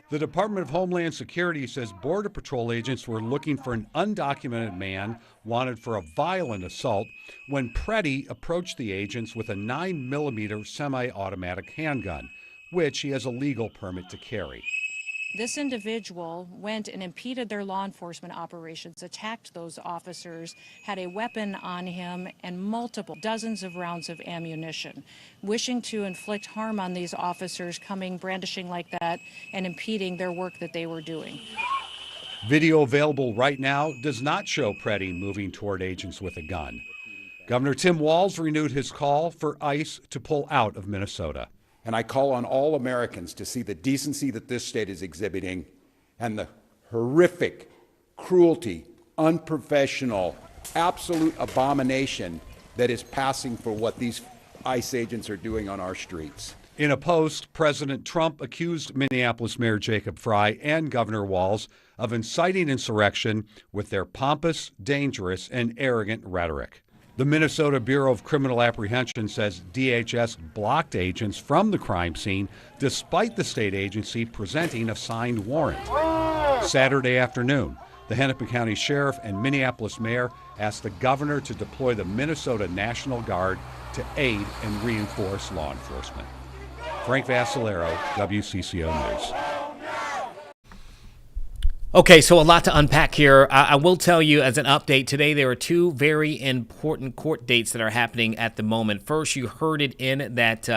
The Department of Homeland Security says Border Patrol agents were looking for an undocumented man wanted for a violent assault when Preddy approached the agents with a 9mm semi-automatic handgun, which he has a legal permit to carry. This individual went and impeded their law enforcement operations, attacked those officers, had a weapon on him, and multiple dozens of rounds of ammunition, wishing to inflict harm on these officers, coming brandishing like that and impeding their work that they were doing. Video available right now does not show Preddy moving toward agents with a gun. Governor Tim Walz renewed his call for ICE to pull out of Minnesota. And I call on all Americans to see the decency that this state is exhibiting and the horrific cruelty, unprofessional, absolute abomination that is passing for what these ICE agents are doing on our streets. In a post, President Trump accused Minneapolis Mayor Jacob Frey and Governor Walz of inciting insurrection with their pompous, dangerous, and arrogant rhetoric. The Minnesota Bureau of Criminal Apprehension says DHS blocked agents from the crime scene despite the state agency presenting a signed warrant. Saturday afternoon, the Hennepin County Sheriff and Minneapolis Mayor asked the governor to deploy the Minnesota National Guard to aid and reinforce law enforcement. Frank Vassalero, WCCO News. Okay, so a lot to unpack here. I will tell you as an update today, there are two very important court dates that are happening at the moment. First, you heard it in that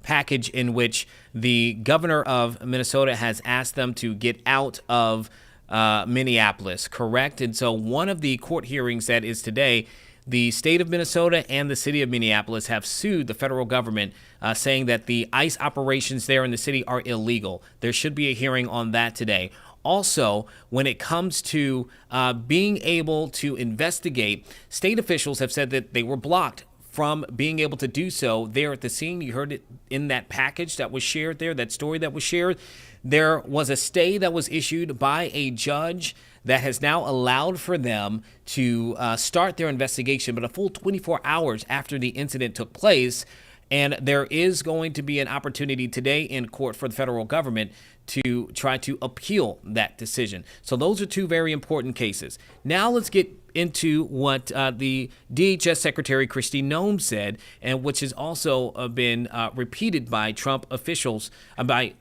package in which the governor of Minnesota has asked them to get out of Minneapolis, correct? And so one of the court hearings that is today, the state of Minnesota and the city of Minneapolis have sued the federal government, saying that the ICE operations there in the city are illegal. There should be a hearing on that today. Also, when it comes to being able to investigate, state officials have said that they were blocked from being able to do so there at the scene. You heard it in that package that was shared there, that story that was shared. There was a stay that was issued by a judge that has now allowed for them to start their investigation, but a full 24 hours after the incident took place. And there is going to be an opportunity today in court for the federal government to try to appeal that decision. So those are two very important cases. Now let's get into what the DHS Secretary Kristi Noem said, and which has also been repeated by Trump officials, by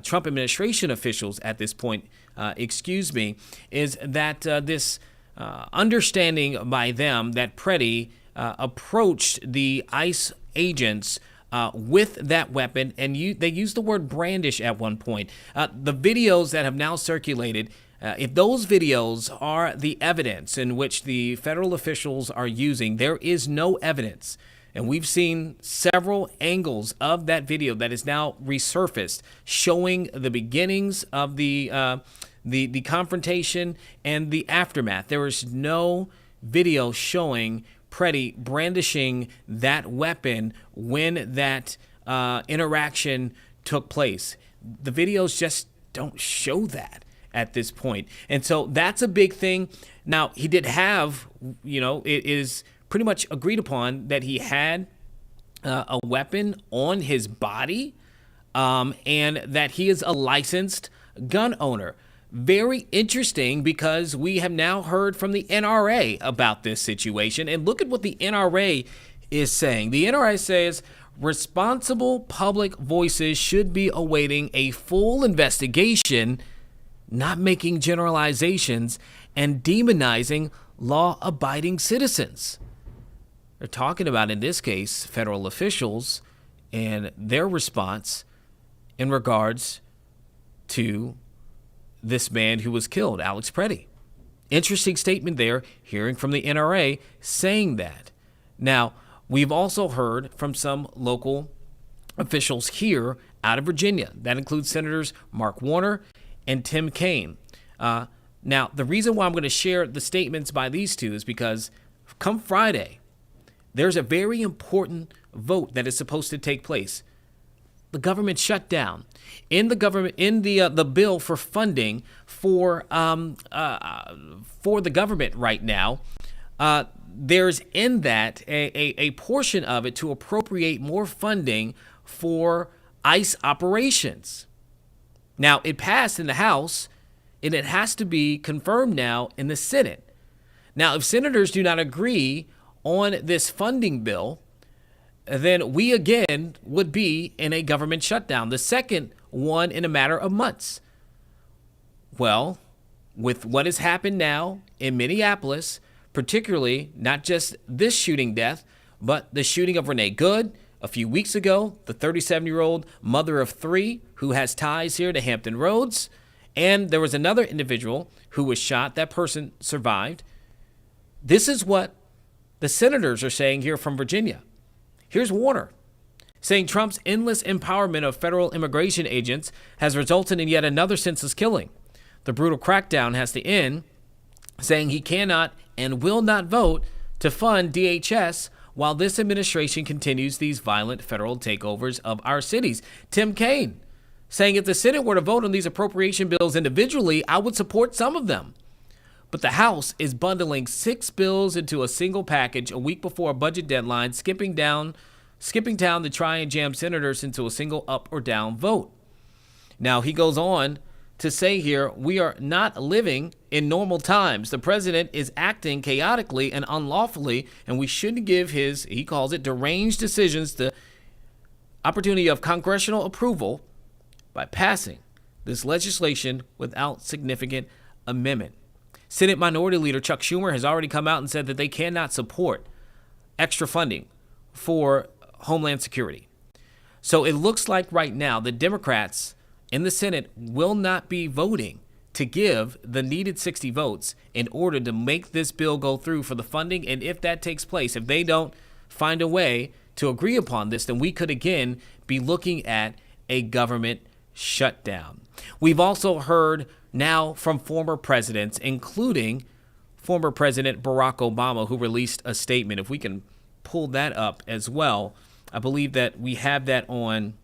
Trump administration officials at this point, is that this understanding by them that Preddy approached the ICE agents with that weapon, and they used the word brandish at one point. The videos that have now circulated, if those videos are the evidence in which the federal officials are using, there is no evidence. And we've seen several angles of that video that is now resurfaced, showing the beginnings of the confrontation and the aftermath. There is no video showing Preddy brandishing that weapon when that interaction took place. The videos just don't show that at this point. And so that's a big thing. Now, he did have, it is pretty much agreed upon that he had a weapon on his body and that he is a licensed gun owner. Very interesting, because we have now heard from the NRA about this situation. And look at what the NRA is saying. The NRA says responsible public voices should be awaiting a full investigation, not making generalizations and demonizing law-abiding citizens. They're talking about, in this case, federal officials and their response in regards to this man who was killed, Alex Preddy. Interesting statement there, hearing from the NRA saying that. Now, we've also heard from some local officials here out of Virginia. That includes Senators Mark Warner and Tim Kaine. Now, the reason why I'm going to share the statements by these two is because come Friday, there's a very important vote that is supposed to take place. The government shutdown. In the bill for funding for the government right now, there's in that a portion of it to appropriate more funding for ICE operations. Now, it passed in the House, and it has to be confirmed now in the Senate. Now, if senators do not agree on this funding bill, then we again would be in a government shutdown, the second one in a matter of months. Well, with what has happened now in Minneapolis, particularly not just this shooting death, but the shooting of Renee Good a few weeks ago, the 37-year-old mother of three who has ties here to Hampton Roads, and there was another individual who was shot. That person survived. This is what the senators are saying here from Virginia. Here's Warner saying Trump's endless empowerment of federal immigration agents has resulted in yet another senseless killing. The brutal crackdown has to end, saying he cannot and will not vote to fund DHS while this administration continues these violent federal takeovers of our cities. Tim Kaine saying if the Senate were to vote on these appropriation bills individually, I would support some of them. But the House is bundling 6 bills into a single package a week before a budget deadline, skipping town to try and jam senators into a single up or down vote. Now, he goes on to say here, we are not living in normal times. The president is acting chaotically and unlawfully, and we shouldn't give his, he calls it, deranged decisions the opportunity of congressional approval by passing this legislation without significant amendment. Senate Minority Leader Chuck Schumer has already come out and said that they cannot support extra funding for Homeland Security. So it looks like right now the Democrats in the Senate will not be voting to give the needed 60 votes in order to make this bill go through for the funding. And if that takes place, if they don't find a way to agree upon this, then we could again be looking at a government shutdown. We've also heard now from former presidents, including former President Barack Obama, who released a statement. If we can pull that up as well, I believe that we have that on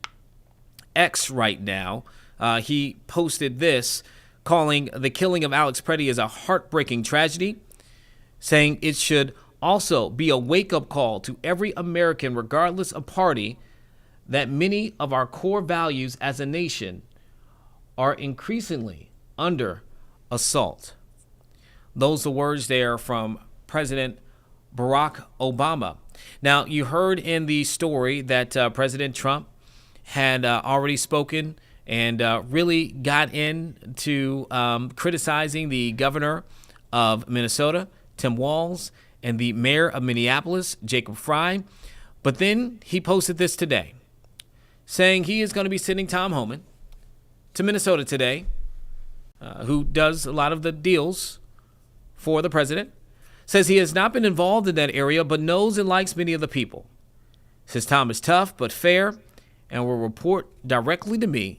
X right now. He posted this, calling the killing of Alex Preddy as a heartbreaking tragedy, saying it should also be a wake-up call to every American, regardless of party, that many of our core values as a nation are increasingly under assault. Those are words there from President Barack Obama. Now, you heard in the story that President Trump had already spoken and really got into criticizing the governor of Minnesota, Tim Walz, and the mayor of Minneapolis, Jacob Frey. But then he posted this today, saying he is going to be sending Tom Homan to Minnesota today, who does a lot of the deals for the president. Says he has not been involved in that area, but knows and likes many of the people. Says Tom is tough but fair and will report directly to me.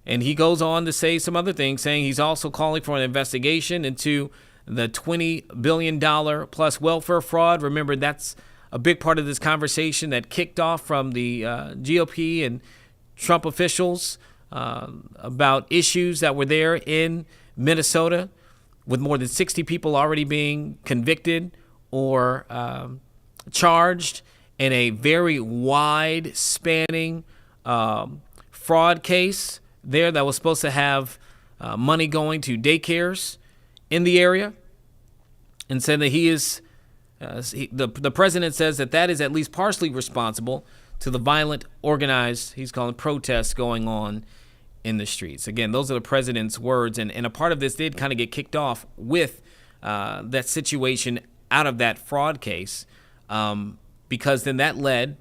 And he goes on to say some other things, saying he's also calling for an investigation into the $20 billion plus welfare fraud. Remember, that's a big part of this conversation that kicked off from the GOP and Trump officials about issues that were there in Minnesota, with more than 60 people already being convicted or charged in a very wide spanning fraud case there that was supposed to have money going to daycares in the area, and said that he is, the president says that is at least partially responsible to the violent, organized, he's calling protests going on in the streets. Again, those are the president's words, and a part of this did kind of get kicked off with that situation out of that fraud case. because then that led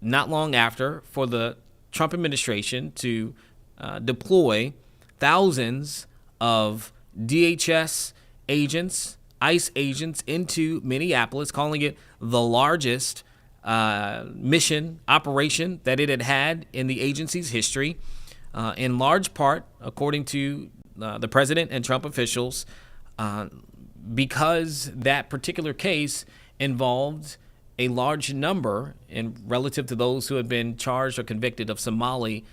not long after for the Trump administration to deploy thousands of DHS agents, ICE agents into Minneapolis, calling it the largest mission operation that it had in the agency's history, in large part, according to the president and Trump officials, because that particular case involved a large number, in relative to those who had been charged or convicted, of Somali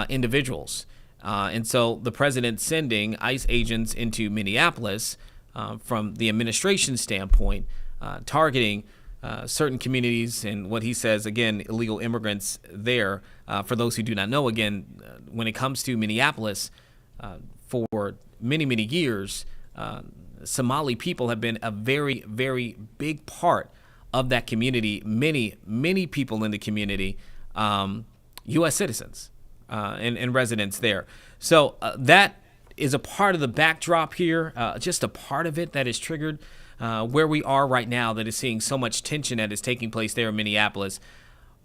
individuals. And so the president sending ICE agents into Minneapolis from the administration standpoint, targeting certain communities and what he says, again, illegal immigrants there. For those who do not know, again, when it comes to Minneapolis, for many, many years, Somali people have been a very, very big part of that community. Many, many people in the community, U.S. citizens and residents there. So that is a part of the backdrop here, just a part of it that is triggered where we are right now, that is seeing so much tension that is taking place there in Minneapolis.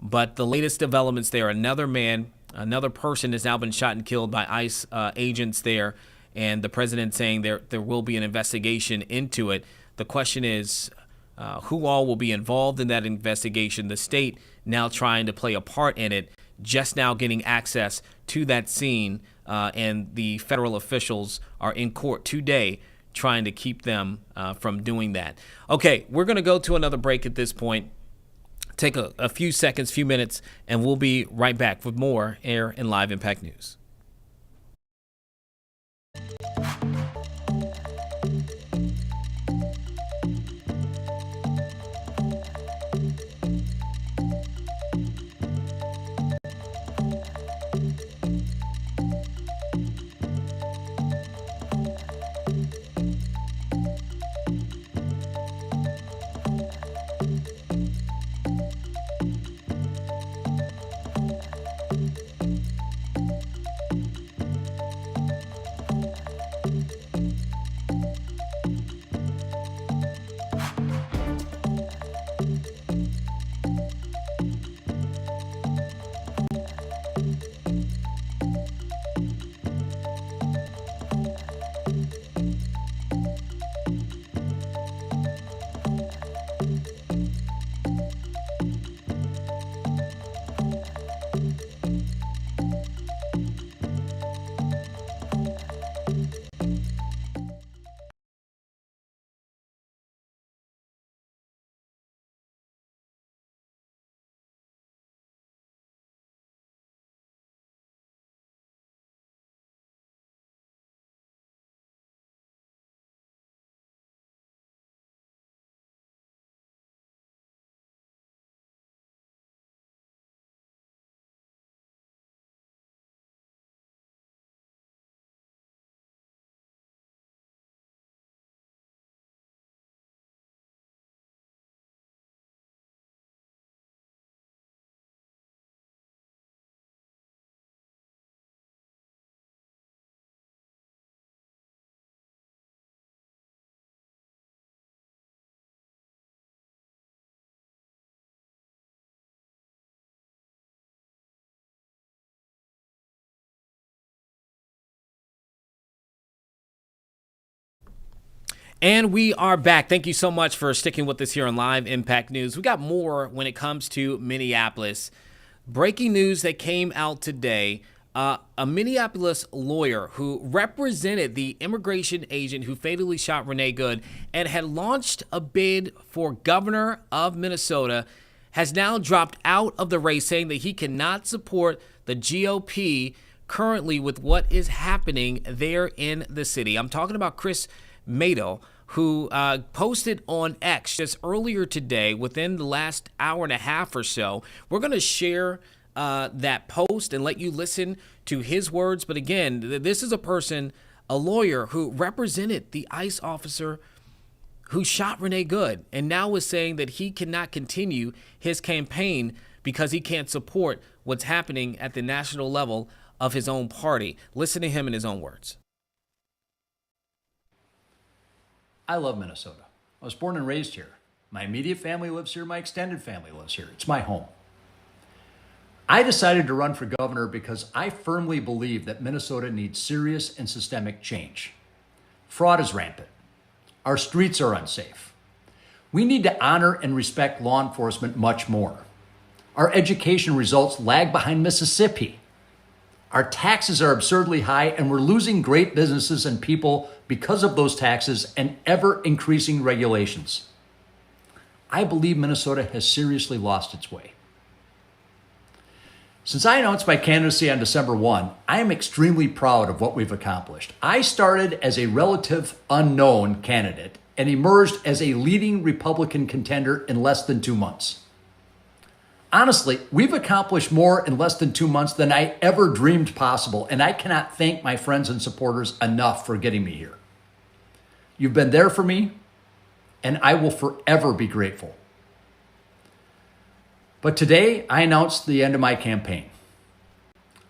But the latest developments there, another person has now been shot and killed by ICE agents there, and the president saying there will be an investigation into it. The question is, who all will be involved in that investigation? The state now trying to play a part in it, just now getting access to that scene, and the federal officials are in court today trying to keep them from doing that. Okay, we're going to go to another break at this point. Take a few seconds, few minutes, and we'll be right back with more Air and Live Impact News. And we are back. Thank you so much for sticking with us here on Live Impact News. We got more when it comes to Minneapolis. Breaking news that came out today. A Minneapolis lawyer who represented the immigration agent who fatally shot Renee Good and had launched a bid for governor of Minnesota has now dropped out of the race, saying that he cannot support the GOP currently with what is happening there in the city. I'm talking about Chris Madel, who posted on X just earlier today, within the last hour and a half or so. We're going to share that post and let you listen to his words. But again, this is a person, a lawyer, who represented the ICE officer who shot Renee Good, and now is saying that he cannot continue his campaign because he can't support what's happening at the national level of his own party. Listen to him in his own words. I love Minnesota. I was born and raised here. My immediate family lives here. My extended family lives here. It's my home. I decided to run for governor because I firmly believe that Minnesota needs serious and systemic change. Fraud is rampant. Our streets are unsafe. We need to honor and respect law enforcement much more. Our education results lag behind Mississippi. Our taxes are absurdly high, and we're losing great businesses and people because of those taxes and ever-increasing regulations. I believe Minnesota has seriously lost its way. Since I announced my candidacy on December 1, I am extremely proud of what we've accomplished. I started as a relative unknown candidate and emerged as a leading Republican contender in less than 2 months. Honestly, we've accomplished more in less than 2 months than I ever dreamed possible, and I cannot thank my friends and supporters enough for getting me here. You've been there for me, and I will forever be grateful. But today, I announced the end of my campaign.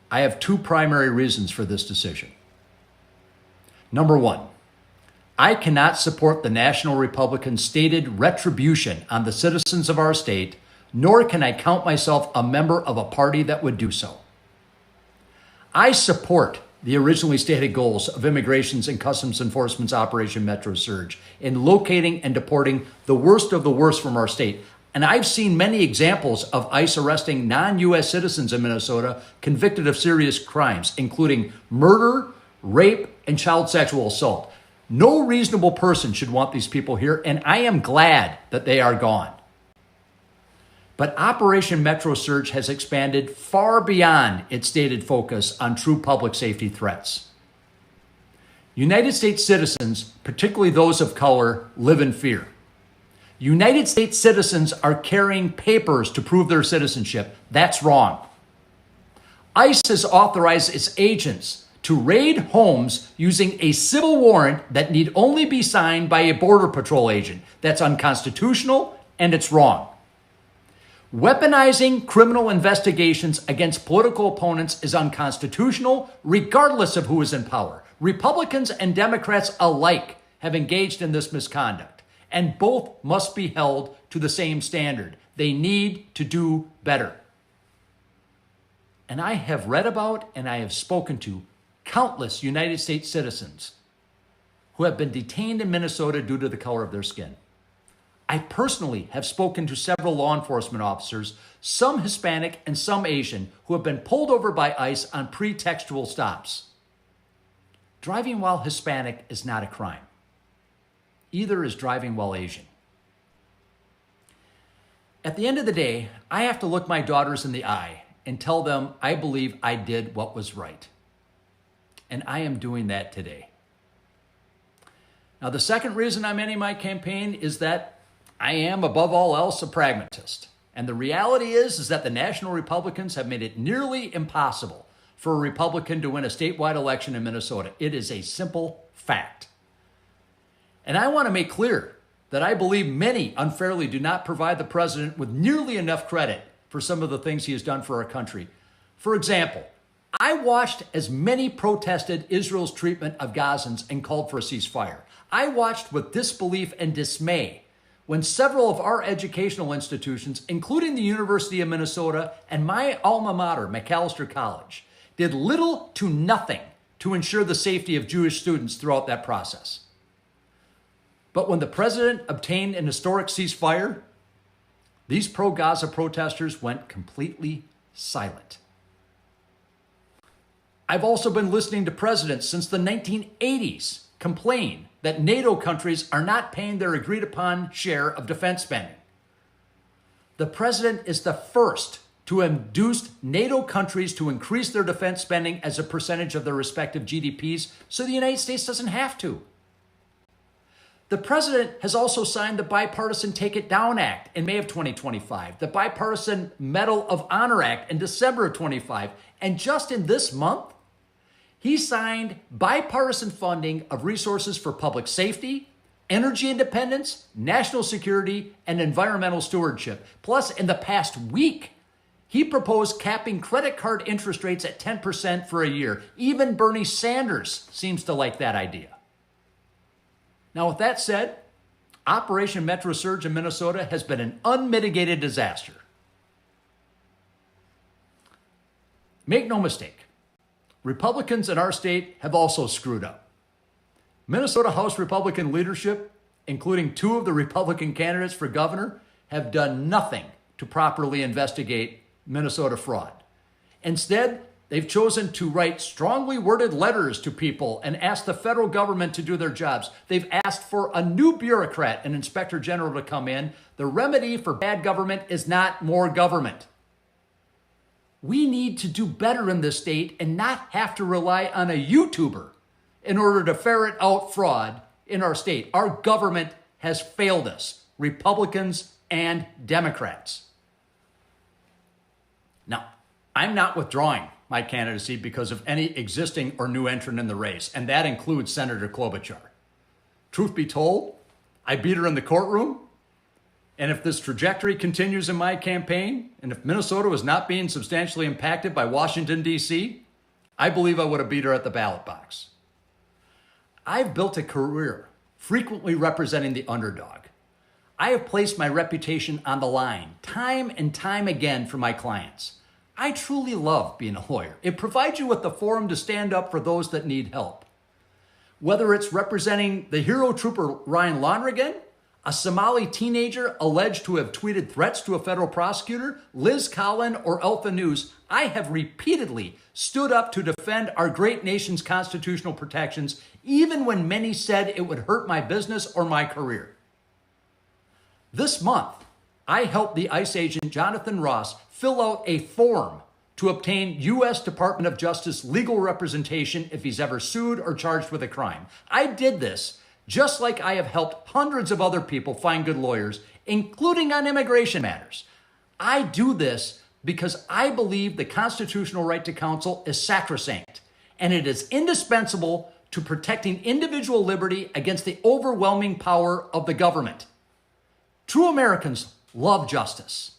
I have 2 primary reasons for this decision. Number 1, I cannot support the National Republican's stated retribution on the citizens of our state, nor can I count myself a member of a party that would do so. I support the originally stated goals of Immigrations and Customs Enforcement's Operation Metro Surge in locating and deporting the worst of the worst from our state. And I've seen many examples of ICE arresting non-U.S. citizens in Minnesota convicted of serious crimes, including murder, rape, and child sexual assault. No reasonable person should want these people here, and I am glad that they are gone. But Operation Metro Surge has expanded far beyond its stated focus on true public safety threats. United States citizens, particularly those of color, live in fear. United States citizens are carrying papers to prove their citizenship. That's wrong. ICE has authorized its agents to raid homes using a civil warrant that need only be signed by a Border Patrol agent. That's unconstitutional, and it's wrong. Weaponizing criminal investigations against political opponents is unconstitutional, regardless of who is in power. Republicans and Democrats alike have engaged in this misconduct, and both must be held to the same standard. They need to do better. And I have read about and I have spoken to countless United States citizens who have been detained in Minnesota due to the color of their skin. I personally have spoken to several law enforcement officers, some Hispanic and some Asian, who have been pulled over by ICE on pretextual stops. Driving while Hispanic is not a crime. Either is driving while Asian. At the end of the day, I have to look my daughters in the eye and tell them I believe I did what was right. And I am doing that today. Now, the second reason I'm ending my campaign is that I am, above all else, a pragmatist. And the reality is that the National Republicans have made it nearly impossible for a Republican to win a statewide election in Minnesota. It is a simple fact. And I want to make clear that I believe many unfairly do not provide the president with nearly enough credit for some of the things he has done for our country. For example, I watched as many protested Israel's treatment of Gazans and called for a ceasefire. I watched with disbelief and dismay when several of our educational institutions, including the University of Minnesota and my alma mater, Macalester College, did little to nothing to ensure the safety of Jewish students throughout that process. But when the president obtained an historic ceasefire, these pro-Gaza protesters went completely silent. I've also been listening to presidents since the 1980s complain that NATO countries are not paying their agreed-upon share of defense spending. The president is the first to induce NATO countries to increase their defense spending as a percentage of their respective GDPs so the United States doesn't have to. The president has also signed the Bipartisan Take It Down Act in May of 2025, the Bipartisan Medal of Honor Act in December of 25, and just in this month, he signed bipartisan funding of resources for public safety, energy independence, national security, and environmental stewardship. Plus, in the past week, he proposed capping credit card interest rates at 10% for a year. Even Bernie Sanders seems to like that idea. Now, with that said, Operation Metro Surge in Minnesota has been an unmitigated disaster. Make no mistake, Republicans in our state have also screwed up. Minnesota House Republican leadership, including 2 of the Republican candidates for governor, have done nothing to properly investigate Minnesota fraud. Instead, they've chosen to write strongly worded letters to people and ask the federal government to do their jobs. They've asked for a new bureaucrat, an inspector general, to come in. The remedy for bad government is not more government. We need to do better in this state and not have to rely on a YouTuber in order to ferret out fraud in our state. Our government has failed us, Republicans and Democrats. Now, I'm not withdrawing my candidacy because of any existing or new entrant in the race, and that includes Senator Klobuchar. Truth be told, I beat her in the courtroom, and if this trajectory continues in my campaign, and if Minnesota was not being substantially impacted by Washington, D.C., I believe I would have beat her at the ballot box. I've built a career frequently representing the underdog. I have placed my reputation on the line time and time again for my clients. I truly love being a lawyer. It provides you with the forum to stand up for those that need help. Whether it's representing the hero trooper Ryan Lonergan, a Somali teenager alleged to have tweeted threats to a federal prosecutor, Liz Collin, or Alpha News, I have repeatedly stood up to defend our great nation's constitutional protections, even when many said it would hurt my business or my career. This month, I helped the ICE agent Jonathan Ross fill out a form to obtain U.S. Department of Justice legal representation if he's ever sued or charged with a crime. I did this just like I have helped hundreds of other people find good lawyers, including on immigration matters. I do this because I believe the constitutional right to counsel is sacrosanct, and it is indispensable to protecting individual liberty against the overwhelming power of the government. True Americans love justice.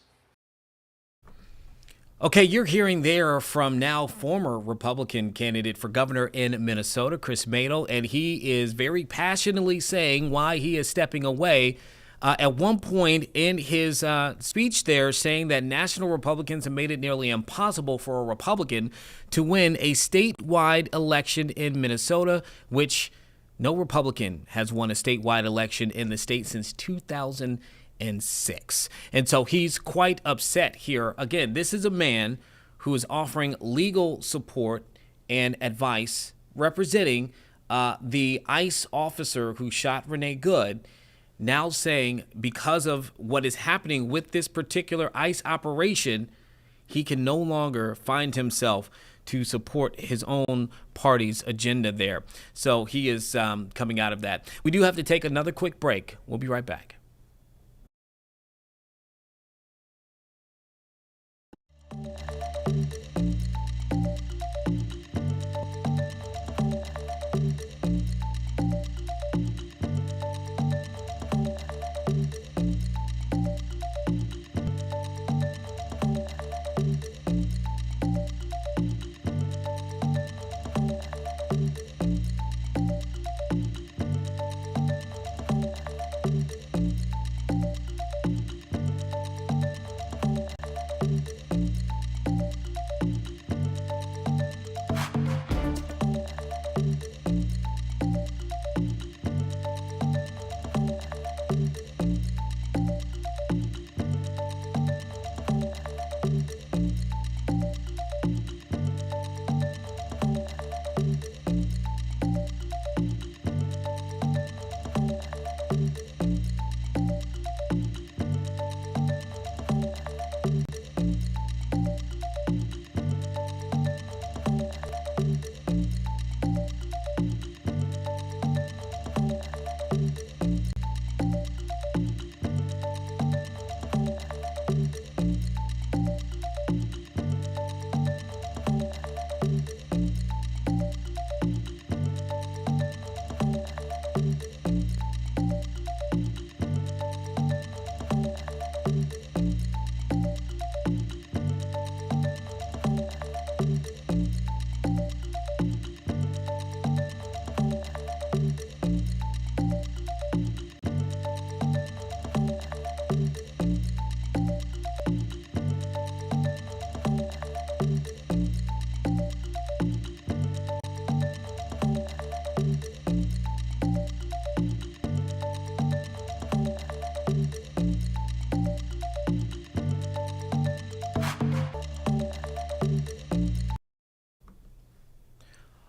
Okay, you're hearing there from now former Republican candidate for governor in Minnesota, Chris Madel, and he is very passionately saying why he is stepping away. At one point in his speech there, saying that national Republicans have made it nearly impossible for a Republican to win a statewide election in Minnesota, which no Republican has won a statewide election in the state since 2006. And so he's quite upset here. Again, this is a man who is offering legal support and advice representing the ICE officer who shot Renee Good, now saying because of what is happening with this particular ICE operation, he can no longer find himself to support his own party's agenda there. So he is coming out of that. We do have to take another quick break. We'll be right back.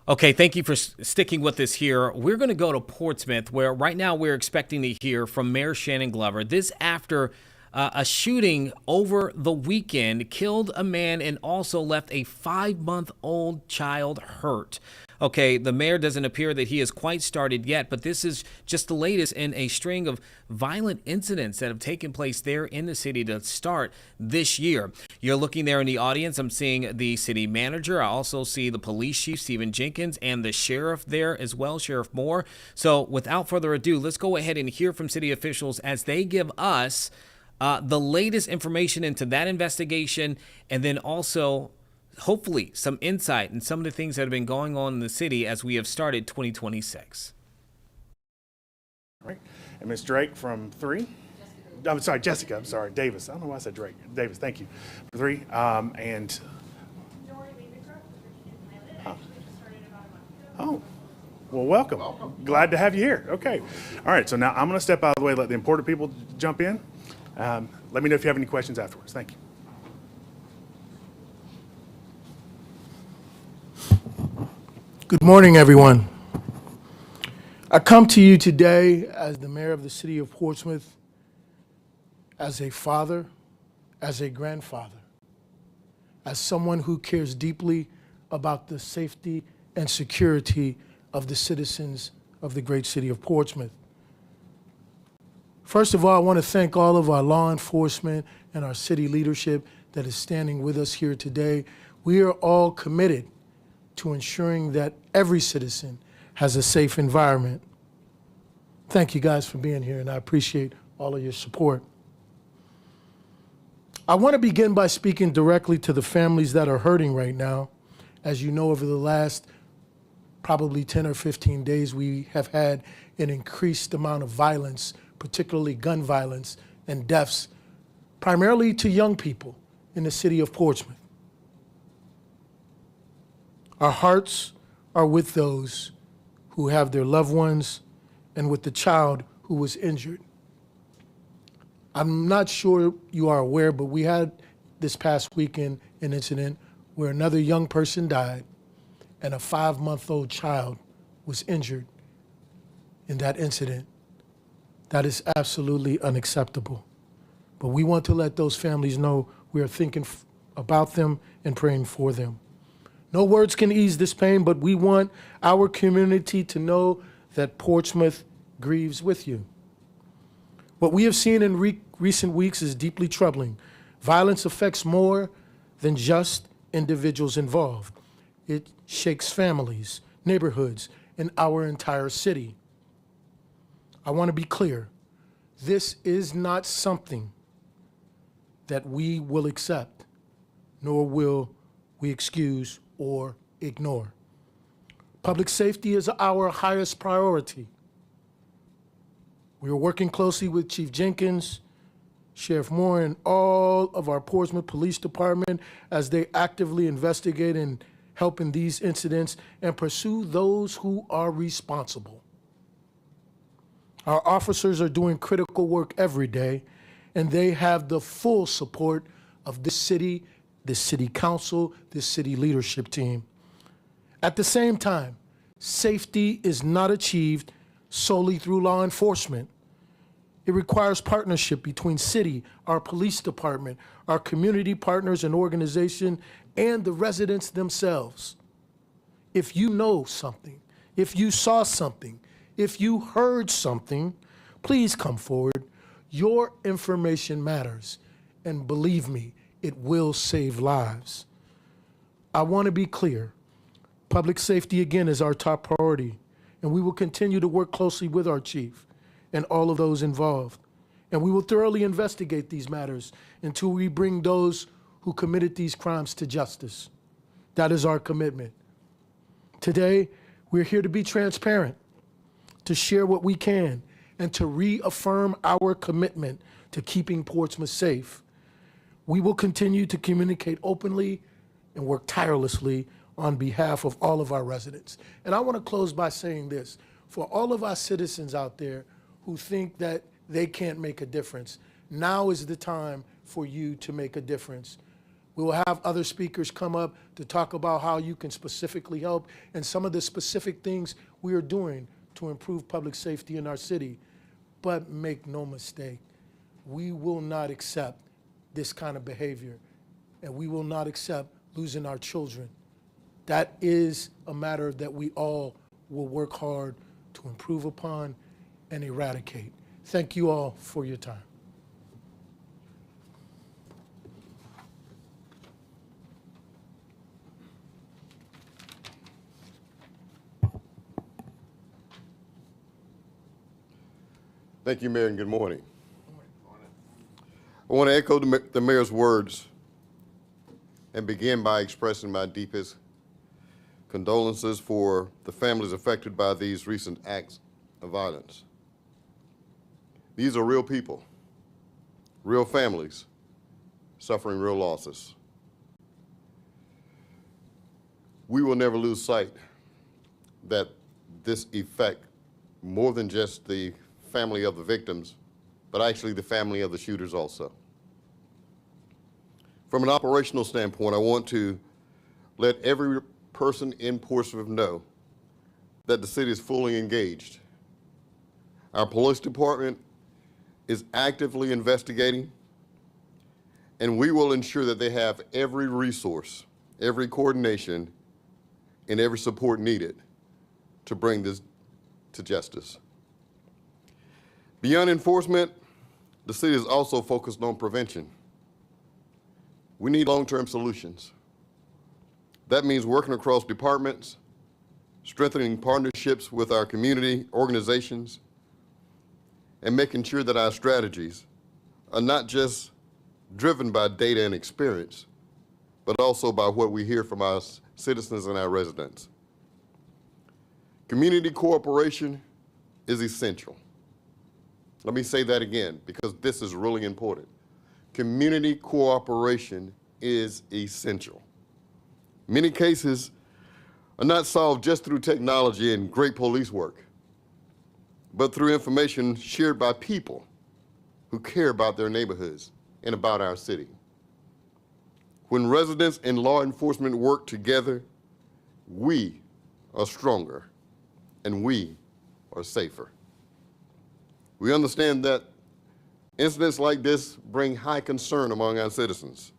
Okay, thank you for sticking with us here. We're going to go to Portsmouth, where right now we're expecting to hear from Mayor Shannon Glover. This after a shooting over the weekend killed a man and also left a 5-month-old child hurt. Okay, the mayor doesn't appear that he has quite started yet, but this is just the latest in a string of violent incidents that have taken place there in the city to start this year. You're looking there in the audience. I'm seeing the city manager. I also see the police chief, Stephen Jenkins, and the sheriff there as well, Sheriff Moore. So without further ado, let's go ahead and hear from city officials as they give us the latest information into that investigation, and then also hopefully some insight in some of the things that have been going on in the city as we have started 2026. Right. And Ms. Drake from 3. I'm sorry, Jessica. I'm sorry, Davis. I don't know why I said Drake. Davis, thank you. For 3. Oh, well, welcome. Glad to have you here. Okay. All right. So now I'm going to step out of the way, let the important people jump in. Let me know if you have any questions afterwards. Thank you. Good morning, everyone. I come to you today as the mayor of the city of Portsmouth, as a father, as a grandfather, as someone who cares deeply about the safety and security of the citizens of the great city of Portsmouth. First of all, I want to thank all of our law enforcement and our city leadership that is standing with us here today. We are all committed to ensuring that every citizen has a safe environment. Thank you guys for being here, and I appreciate all of your support. I want to begin by speaking directly to the families that are hurting right now. As you know, over the last probably 10 or 15 days, we have had an increased amount of violence, particularly gun violence and deaths, primarily to young people in the city of Portsmouth. Our hearts are with those who have their loved ones and with the child who was injured. I'm not sure you are aware, but we had this past weekend an incident where another young person died and a 5-month-old child was injured in that incident. That is absolutely unacceptable. But we want to let those families know we are thinking about them and praying for them. No words can ease this pain, but we want our community to know that Portsmouth grieves with you. What we have seen in recent weeks is deeply troubling. Violence affects more than just individuals involved. It shakes families, neighborhoods, and our entire city. I want to be clear. This is not something that we will accept, nor will we excuse or ignore. Public safety is our highest priority. We are working closely with Chief Jenkins, Sheriff Moore, and all of our Portsmouth Police Department as they actively investigate and help in these incidents and pursue those who are responsible. Our officers are doing critical work every day, and they have the full support of this city, the city council, the city leadership team. At the same time, safety is not achieved solely through law enforcement. It requires partnership between city, our police department, our community partners and organization, and the residents themselves. If you know something, if you saw something, if you heard something, please come forward. Your information matters, and believe me, it will save lives. I want to be clear. Public safety, again, is our top priority, and we will continue to work closely with our chief and all of those involved. And we will thoroughly investigate these matters until we bring those who committed these crimes to justice. That is our commitment. Today, we're here to be transparent, to share what we can, and to reaffirm our commitment to keeping Portsmouth safe. We will continue to communicate openly and work tirelessly on behalf of all of our residents. And I want to close by saying this. For all of our citizens out there who think that they can't make a difference, now is the time for you to make a difference. We will have other speakers come up to talk about how you can specifically help and some of the specific things we are doing to improve public safety in our city. But make no mistake, we will not accept this kind of behavior, and we will not accept losing our children. That is a matter that we all will work hard to improve upon and eradicate. Thank you all for your time. Thank you, Mayor, and good morning. I want to echo the Mayor's words and begin by expressing my deepest condolences for the families affected by these recent acts of violence. These are real people, real families, suffering real losses. We will never lose sight that this affects more than just the family of the victims, but actually the family of the shooters also. From an operational standpoint, I want to let every person in Portsmouth know that the city is fully engaged. Our police department is actively investigating, and we will ensure that they have every resource, every coordination, and every support needed to bring this to justice. Beyond enforcement, the city is also focused on prevention. We need long-term solutions. That means working across departments, strengthening partnerships with our community organizations, and making sure that our strategies are not just driven by data and experience, but also by what we hear from our citizens and our residents. Community cooperation is essential. Let me say that again, because this is really important. Community cooperation is essential. Many cases are not solved just through technology and great police work, but through information shared by people who care about their neighborhoods and about our city. When residents and law enforcement work together, we are stronger and we are safer. We understand that incidents like this bring high concern among our citizens.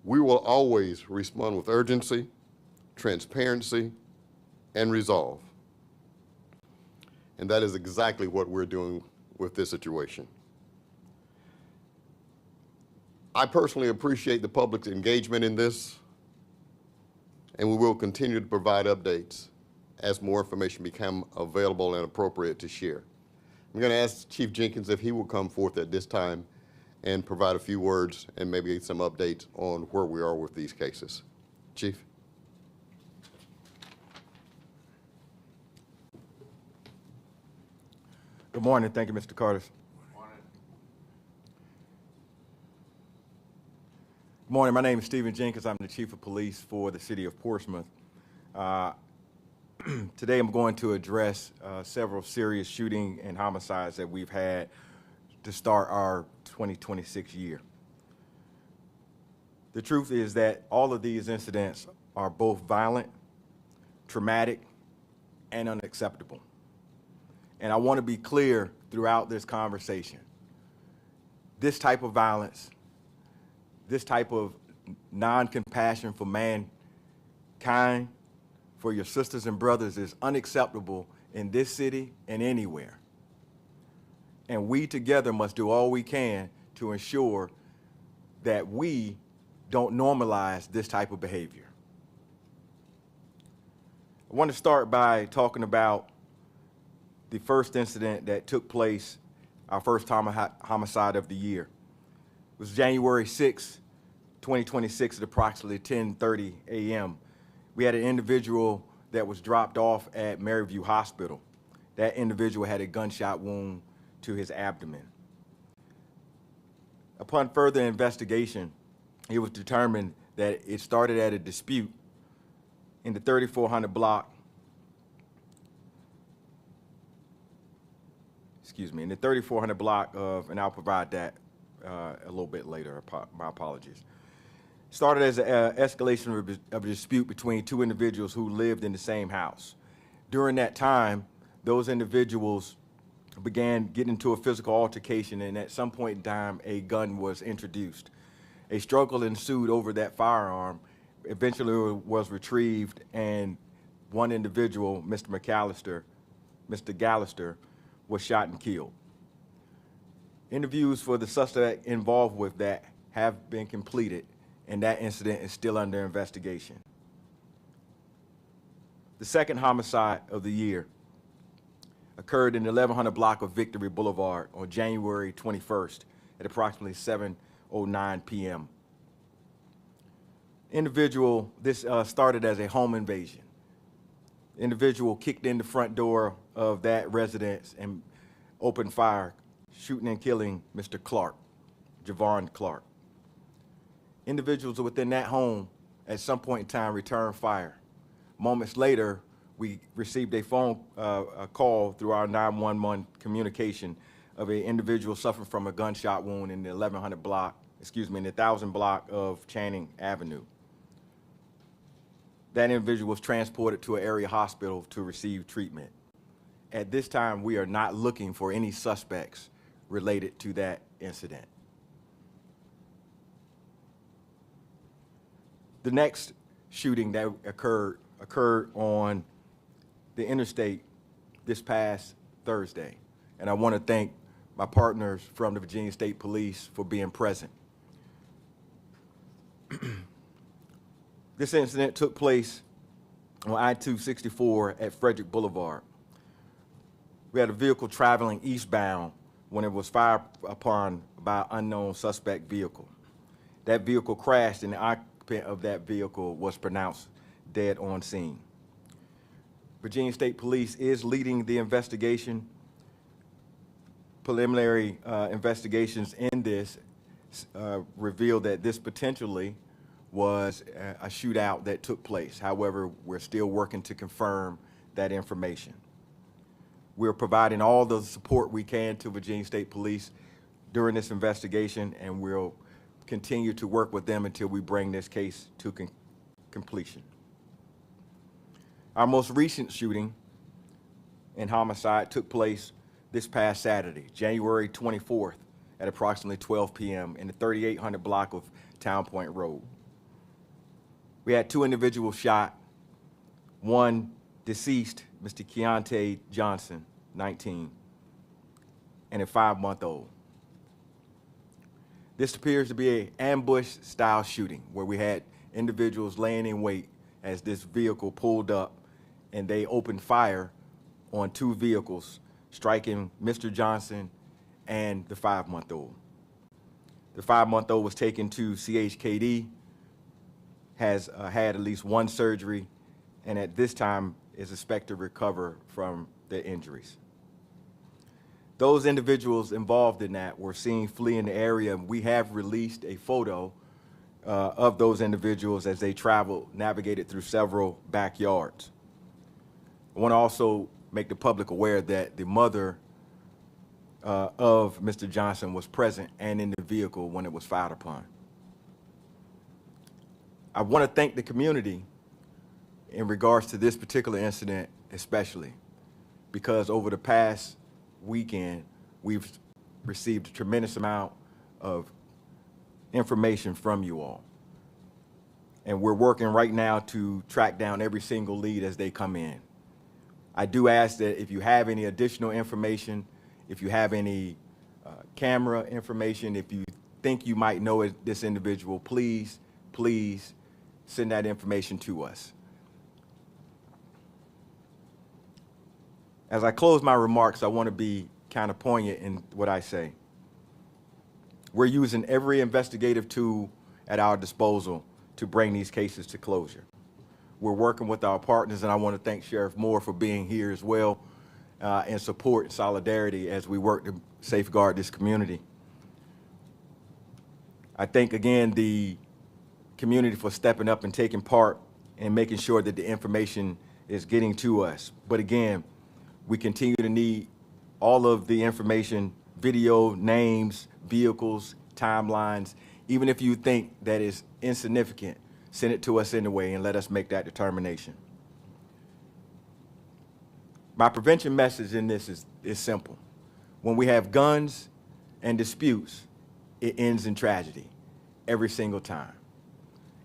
We will always respond with urgency, transparency, and resolve. And that is exactly what we're doing with this situation. I personally appreciate the public's engagement in this, and we will continue to provide updates as more information becomes available and appropriate to share. I'm going to ask Chief Jenkins if he will come forth at this time and provide a few words and maybe some updates on where we are with these cases. Chief. Good morning. Thank you, Mr. Carter. Good morning. My name is Stephen Jenkins. I'm the Chief of Police for the City of Portsmouth. Today I'm going to address several serious shooting and homicides that we've had to start our 2026 year. The truth is that all of these incidents are both violent, traumatic, and unacceptable. And I want to be clear throughout this conversation. This type of violence, this type of non-compassion for mankind, for your sisters and brothers is unacceptable in this city and anywhere. And we together must do all we can to ensure that we don't normalize this type of behavior. I want to start by talking about the first incident that took place, our first homicide of the year. It was January 6, 2026 at approximately 10:30 a.m. We had an individual that was dropped off at Maryview Hospital. That individual had a gunshot wound to his abdomen. Upon further investigation, it was determined that it started at a dispute in the 3400 block, in the 3400 block of, and I'll provide that a little bit later, my apologies. Started as an escalation of a dispute between two individuals who lived in the same house. During that time, those individuals began getting into a physical altercation, and at some point in time, a gun was introduced. A struggle ensued over that firearm. Eventually was retrieved, and one individual, Mr. Gallister, was shot and killed. Interviews for the suspect involved with that have been completed, and that incident is still under investigation. The second homicide of the year occurred in the 1100 block of Victory Boulevard on January 21st at approximately 7:09 p.m. This started as a home invasion. Individual kicked in the front door of that residence and opened fire, shooting and killing Mr. Clark, Javon Clark. Individuals within that home at some point in time returned fire. Moments later, we received a call through our 911 communication of an individual suffering from a gunshot wound in the 1000 block of Channing Avenue. That individual was transported to an area hospital to receive treatment. At this time, we are not looking for any suspects related to that incident. The next shooting that occurred on the interstate this past Thursday. And I want to thank my partners from the Virginia State Police for being present. This incident took place on I-264 at Frederick Boulevard. We had a vehicle traveling eastbound when it was fired upon by an unknown suspect vehicle. That vehicle crashed, and the occupant of that vehicle was pronounced dead on scene. Virginia State Police is leading the investigation. Preliminary investigations in this revealed that this potentially was a shootout that took place. However, we're still working to confirm that information. We're providing all the support we can to Virginia State Police during this investigation, and we'll continue to work with them until we bring this case to completion. Our most recent shooting and homicide took place this past Saturday, January 24th, at approximately 12 p.m. in the 3800 block of Town Point Road. We had two individuals shot, one deceased, Mr. Keontae Johnson, 19, and a 5-month-old. This appears to be an ambush-style shooting where we had individuals laying in wait as this vehicle pulled up, and they opened fire on two vehicles, striking Mr. Johnson and the 5-month-old. The 5-month-old was taken to CHKD, has had at least one surgery, and at this time is expected to recover from their injuries. Those individuals involved in that were seen fleeing the area. We have released a photo of those individuals as they navigated through several backyards. I want to also make the public aware that the mother of Mr. Johnson was present and in the vehicle when it was fired upon. I want to thank the community in regards to this particular incident especially, because over the past weekend, we've received a tremendous amount of information from you all. And we're working right now to track down every single lead as they come in. I do ask that if you have any additional information, if you have any camera information, if you think you might know this individual, please send that information to us. As I close my remarks, I want to be kind of poignant in what I say. We're using every investigative tool at our disposal to bring these cases to closure. We're working with our partners, and I want to thank Sheriff Moore for being here as well in support and solidarity as we work to safeguard this community. I thank again the community for stepping up and taking part and making sure that the information is getting to us. But again, we continue to need all of the information, video, names, vehicles, timelines, Even if you think that is insignificant, send it to us anyway and let us make that determination. My prevention message in this is simple. When we have guns and disputes, it ends in tragedy every single time.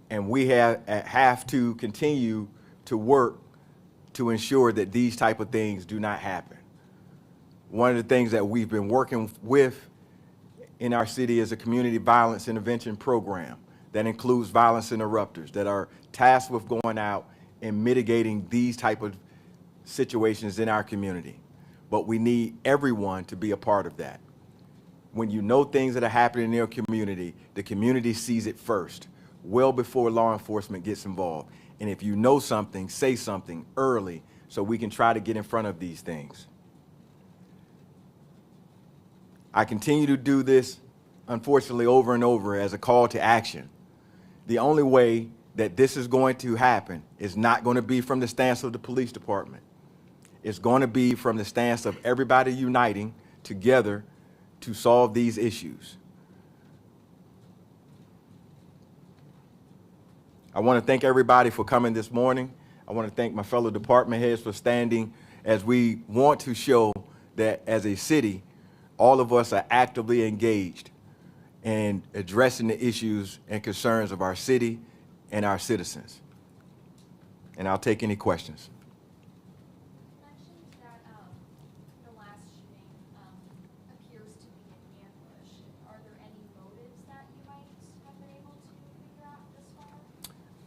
And we have to continue to work to ensure that these type of things do not happen. One of the things that we've been working with in our city is a community violence intervention program that includes violence interrupters that are tasked with going out and mitigating these type of situations in our community. But we need everyone to be a part of that. When you know things that are happening in your community, the community sees it first, well before law enforcement gets involved. And if you know something, say something early so we can try to get in front of these things. I continue to do this, unfortunately, over and over as a call to action. The only way that this is going to happen is not going to be from the stance of the police department. It's going to be from the stance of everybody uniting together to solve these issues. I want to thank everybody for coming this morning. I want to thank my fellow department heads for standing as we want to show that as a city, all of us are actively engaged in addressing the issues and concerns of our city and our citizens. And I'll take any questions.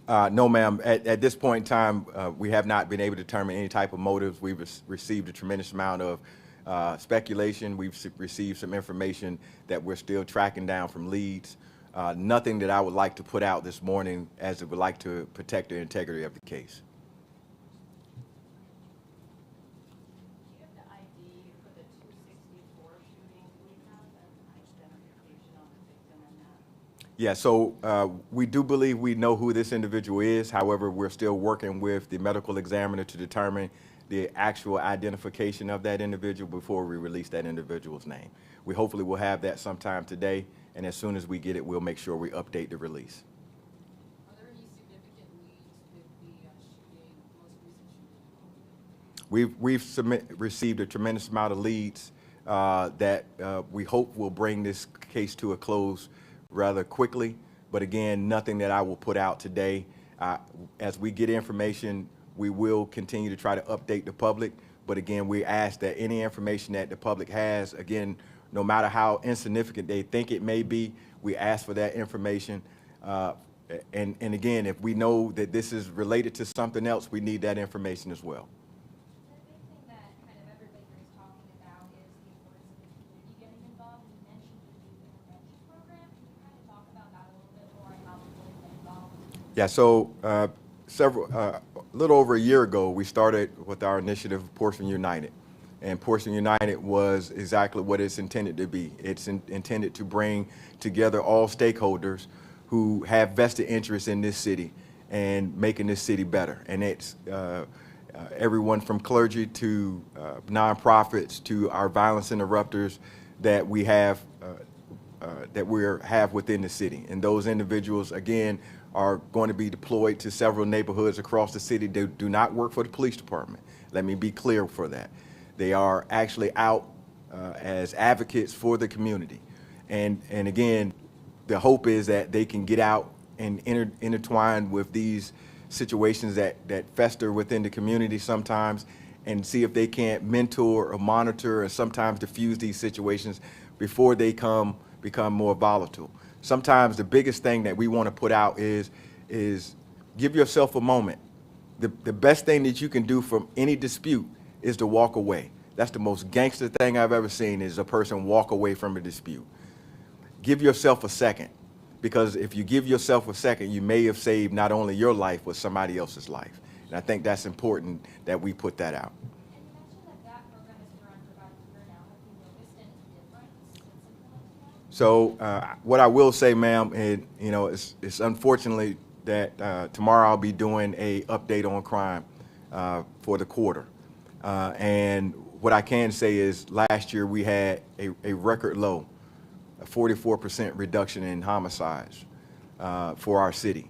No, ma'am. At this point in time, we have not been able to determine any type of motives. We've received a tremendous amount of speculation. We've received some information that we're still tracking down from leads. Nothing that I would like to put out this morning as it would like to protect the integrity of the case. Do you have the ID for the 264 shooting? Do we have an identification on the victim in that? Yeah, so we do believe we know who this individual is. However, we're still working with the medical examiner to determine the actual identification of that individual before we release that individual's name. We hopefully will have that sometime today, and as soon as we get it, we'll make sure we update the release. Are there any significant leads with the shooting, most recent shooting? We've received a tremendous amount of leads that we hope will bring this case to a close rather quickly, but again, nothing that I will put out today. As we get information, we will continue to try to update the public, but again, we ask that any information that the public has, again, no matter how insignificant they think it may be, we ask for that information. And again, if we know that this is related to something else, we need that information as well. Yeah, so a little over a year ago, we started with our initiative, Portsmouth United. And Portsmouth United was exactly what it's intended to be. It's intended to bring together all stakeholders who have vested interest in this city and making this city better. And it's everyone from clergy to nonprofits to our violence interrupters that we have within the city. And those individuals, again, are going to be deployed to several neighborhoods across the city. They do not work for the police department. Let me be clear for that. They are actually out as advocates for the community. And again, the hope is that they can get out and intertwine with these situations that fester within the community sometimes and see if they can't mentor or monitor and sometimes diffuse these situations before they become more volatile. Sometimes the biggest thing that we want to put out is give yourself a moment. The best thing that you can do from any dispute is to walk away. That's the most gangster thing I've ever seen, is a person walk away from a dispute. Give yourself a second, because if you give yourself a second, you may have saved not only your life, but somebody else's life. And I think that's important that we put that out. So what I will say, ma'am, it's unfortunately that tomorrow I'll be doing a update on crime for the quarter. And what I can say is last year we had a record low 44% reduction in homicides for our city.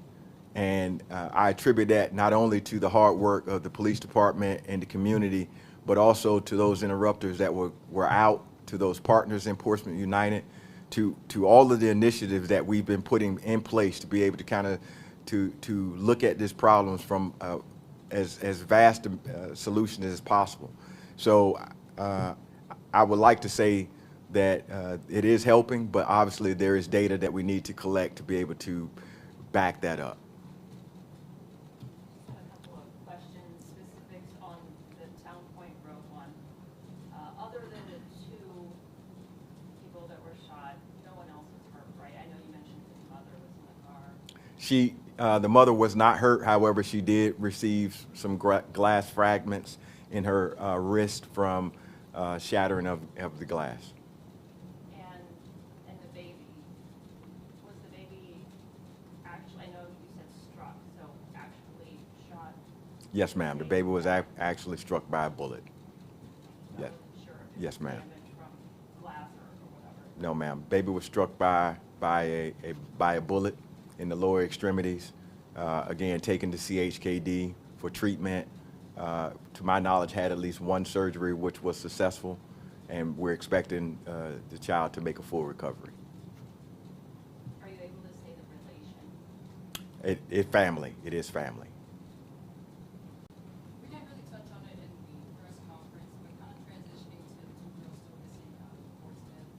And I attribute that not only to the hard work of the police department and the community, but also to those interrupters that were out, to those partners in Portsmouth United, to all of the initiatives that we've been putting in place to be able to kind of to look at this problems from as vast a solution as possible. So I would like to say that it is helping, but obviously there is data that we need to collect to be able to back that up. Just had a couple of questions, specifics on the Town Point Road one. Other than the two people that were shot, no one else was hurt, right? I know you mentioned his mother was in the car. The mother was not hurt. However, she did receive some glass fragments in her wrist from shattering of the glass. And the baby, was the baby actually, I know you said struck, so actually shot? Yes, ma'am. The baby was actually struck by a bullet. Yes. Yes, ma'am. From glass or whatever? No, ma'am. Baby was struck by a bullet in the lower extremities. Again, taken to CHKD for treatment. To my knowledge, had at least one surgery which was successful, and we're expecting the child to make a full recovery. Are you able to say the relation? It's family. It is family. We didn't really touch on it in the press conference, but kind of transitioning to the two girls still missing out of Portsmouth.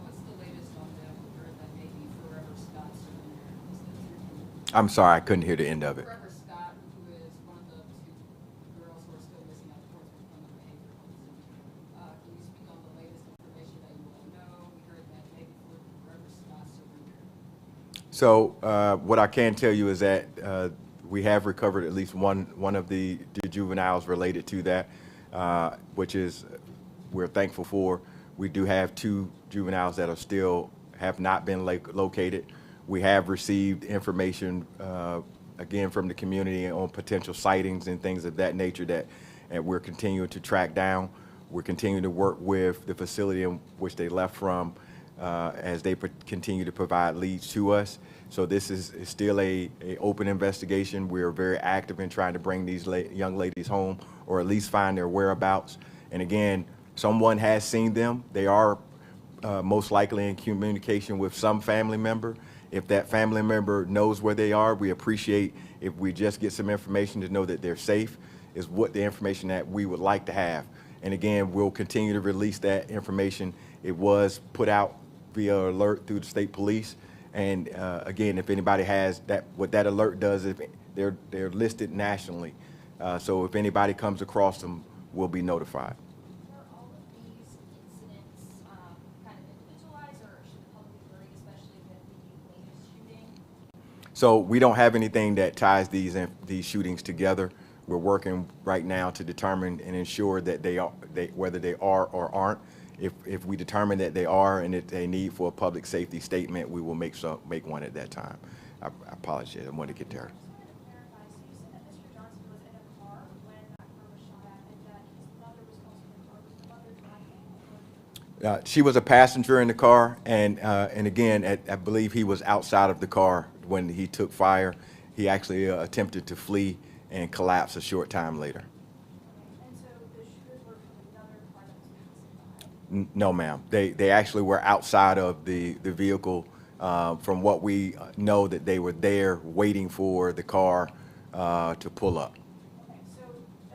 What's the latest on them? We heard that maybe Forever Scott surrendered. I'm sorry, I couldn't hear the end of it. Forever Scott, who is one of the two girls who are still missing out of Portsmouth from the behavior home. Can you speak on the latest information that you all know? We heard that maybe Forever Scott surrendered. So what I can tell you is that we have recovered at least one of the juveniles related to that, which is we're thankful for. We do have two juveniles that are still have not been located. We have received information again from the community on potential sightings and things of that nature that we're continuing to track down. We're continuing to work with the facility in which they left from as they continue to provide leads to us. So this is still a open investigation. We're very active in trying to bring these young ladies home, or at least find their whereabouts. And again, someone has seen them. They are most likely in communication with some family member. If that family member knows where they are, we appreciate if we just get some information to know that they're safe, is what the information that we would like to have. And again, we'll continue to release that information. It was put out via alert through the state police. And again, if anybody has that, what that alert does is they're listed nationally. So if anybody comes across them, we'll be notified. Are all of these incidents kind of individualized, or should the public be worried, especially with the latest shooting? So we don't have anything that ties these shootings together. We're working right now to determine and ensure that whether they are or aren't. If we determine that they are and it's a need for a public safety statement, we will make one at that time. I apologize. I wanted to get there. She was a passenger in the car, and again, I believe he was outside of the car when he took fire. He actually attempted to flee and collapsed a short time later. No, ma'am. They actually were outside of the vehicle. From what we know, that they were there waiting for the car to pull up. Okay, so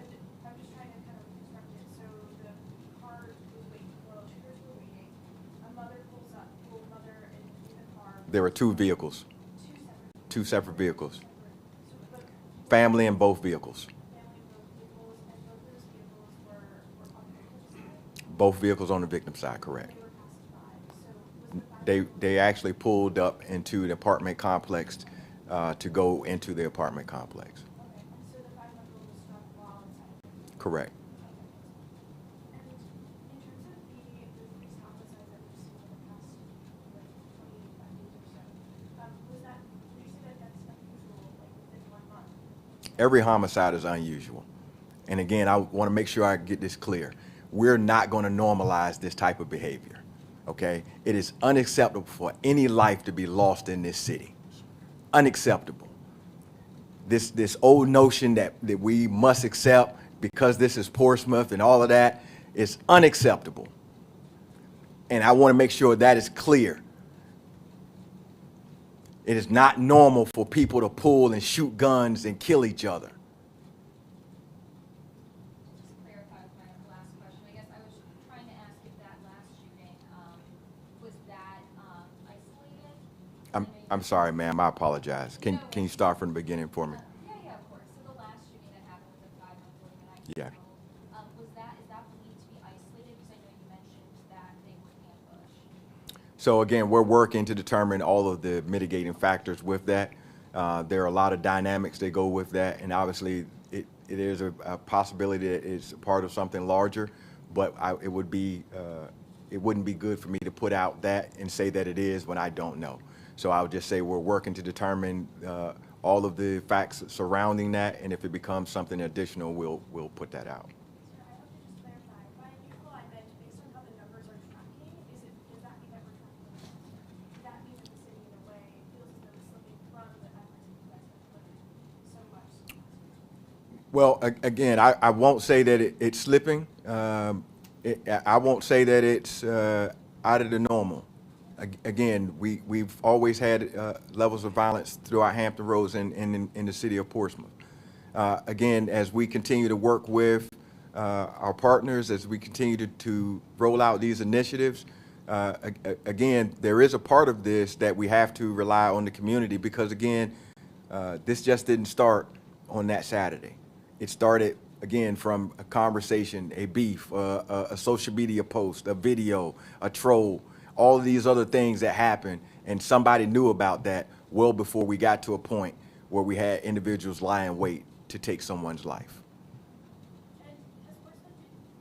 I'm just trying to kind of construct it. So the car was waiting, well, two girls were waiting. A mother pulls up, mother in the car. There were two vehicles. Two separate vehicles. Family in both vehicles. Both vehicles on the victim's side, correct. They actually pulled up into the apartment complex to go into the apartment complex. Correct. Every homicide is unusual. And again, I want to make sure I get this clear. We're not going to normalize this type of behavior. okay? It is unacceptable for any life to be lost in this city. Unacceptable. This old notion that we must accept because this is Portsmouth and all of that is unacceptable. And I want to make sure that is clear. It is not normal for people to pull and shoot guns and kill each other. I'm sorry, ma'am. I apologize. Can you start from the beginning for me? Yeah, of course. So the last shooting that happened with the 5-month-old and 19-year-old, Yeah. is that believed to be isolated? Because I know you mentioned that they were ambushed. So again, we're working to determine all of the mitigating factors with that. There are a lot of dynamics that go with that, and obviously it is a possibility that it's part of something larger, but it wouldn't be good for me to put out that and say that it is when I don't know. So I would just say we're working to determine all of the facts surrounding that, and if it becomes something additional, we'll put that out. Well, again, I won't say that it's slipping. I won't say that it's out of the normal. Again, we've always had levels of violence throughout Hampton Roads and in the city of Portsmouth. Again, as we continue to work with our partners, as we continue to roll out these initiatives, again, there is a part of this that we have to rely on the community because, again, this just didn't start on that Saturday. It started, again, from a conversation, a beef, a social media post, a video, a troll, all of these other things that happened, and somebody knew about that well before we got to a point where we had individuals lie in wait to take someone's life. And has Portsmouth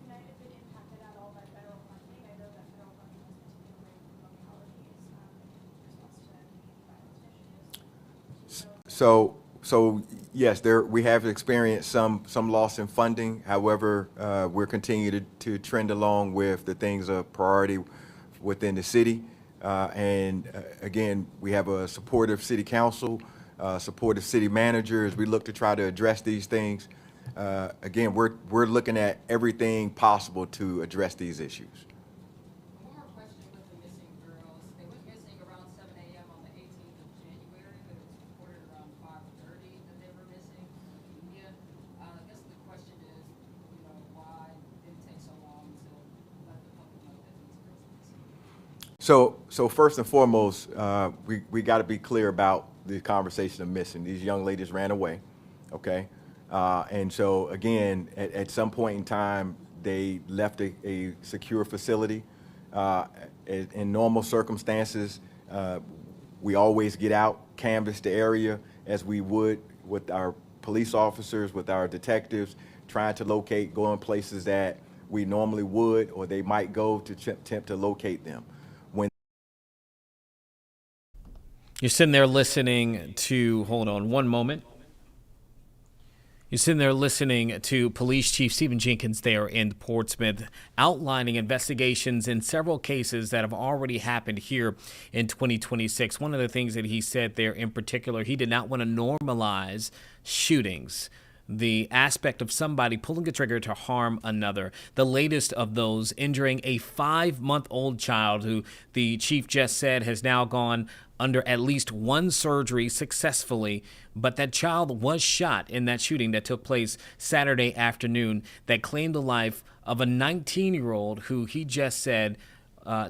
United been impacted at all by federal funding? I know that federal funding was particularly for localities in response to violence issues. So yes, we have experienced some loss in funding. However, we're continuing to trend along with the things of priority within the city. And again, we have a supportive city council, supportive city manager as we look to try to address these things. Again, we're looking at everything possible to address these issues. One more question with the missing girls. They went missing around 7 a.m. on the 18th of January, but it was reported around 5:30 that they were missing in the media. I guess the question is, why did it take so long to let the public know that these girls were missing? So first and foremost, we got to be clear about the conversation of missing. These young ladies ran away, okay? And so again, at some point in time, they left a secure facility. In normal circumstances, we always get out, canvass the area as we would with our police officers, with our detectives, trying to locate, go in places that we normally would or they might go to attempt to locate them. You're sitting there listening to, hold on one moment. You're sitting there listening to Police Chief Stephen Jenkins there in Portsmouth, outlining investigations in several cases that have already happened here in 2026. One of the things that he said there in particular, he did not want to normalize shootings. The aspect of somebody pulling a trigger to harm another. The latest of those injuring a 5-month-old child who the chief just said has now gone under at least one surgery successfully, but that child was shot in that shooting that took place Saturday afternoon that claimed the life of a 19-year-old who he just said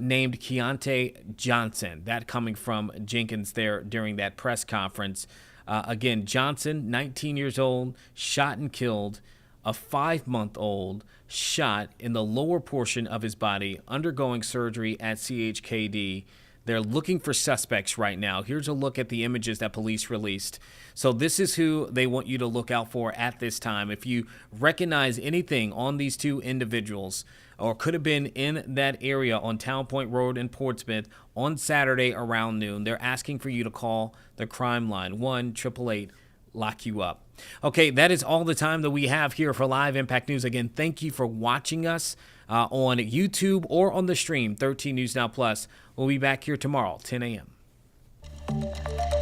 named Keontae Johnson. That coming from Jenkins there during that press conference. Again, Johnson, 19 years old, shot and killed. A 5-month-old shot in the lower portion of his body, undergoing surgery at CHKD. They're looking for suspects right now. Here's a look at the images that police released. So this is who they want you to look out for at this time. If you recognize anything on these two individuals or could have been in that area on Town Point Road in Portsmouth on Saturday around noon, they're asking for you to call the crime line, 1-888-LOCK-YOU-UP. Okay, that is all the time that we have here for Live Impact News. Again, thank you for watching us. on YouTube or on the stream, 13 News Now Plus. We'll be back here tomorrow, 10 a.m.